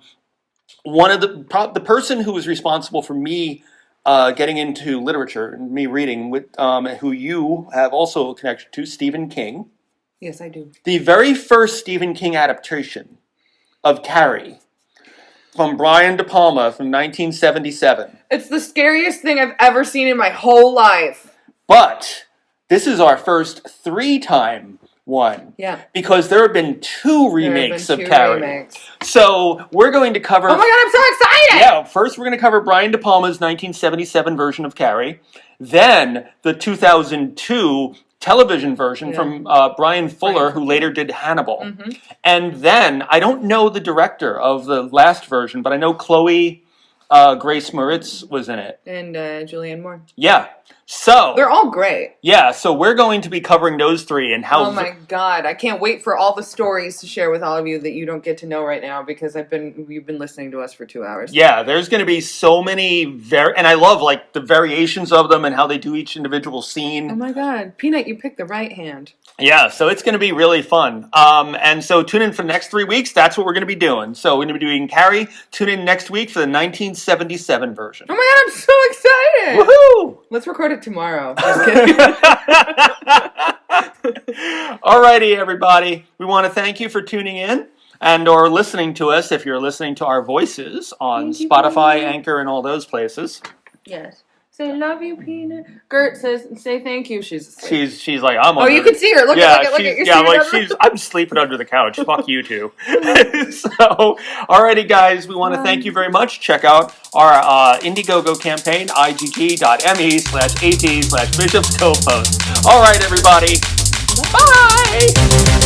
of the person who was responsible for me getting into literature and me reading, with who you have also a connection to, Stephen King. Yes, I do. The very first Stephen King adaptation of Carrie from Brian De Palma from 1977. It's the scariest thing I've ever seen in my whole life. But this is our first 3-time one. Yeah. Because there have been 2 remakes of Carrie. So we're going to cover... Oh my God, I'm so excited! Yeah, first we're going to cover Brian De Palma's 1977 version of Carrie. Then the 2002 television version from Brian Fuller, who later did Hannibal. Mm-hmm. And then, I don't know the director of the last version, but I know Chloe Grace Moritz was in it. And Julianne Moore. Yeah. So they're all great. Yeah, so we're going to be covering those 3 and how... Oh my God, I can't wait for all the stories to share with all of you that you don't get to know right now because you've been listening to us for 2 hours. Yeah, there's going to be so many and I love like the variations of them and how they do each individual scene. Oh my God, Peanut, you picked the right hand. Yeah, so it's going to be really fun. And so tune in for the next 3 weeks. That's what we're going to be doing. So we're going to be doing Carrie. Tune in next week for the 1977 version. Oh my God, I'm so excited! Woohoo! Let's record it tomorrow. Just kidding. Alrighty, everybody. We want to thank you for tuning in and or listening to us if you're listening to our voices on Spotify, Anchor, and all those places. Yes. Say love you, Peanut. Gert says say thank you. She's asleep. She's like, I'm. Oh, you can see her. Look at. I'm sleeping under the couch. Fuck you two. So, alrighty, guys, we want to thank you very much. Check out our IndieGoGo campaign, igg.me/at/bishopscopost. All right, everybody. Bye.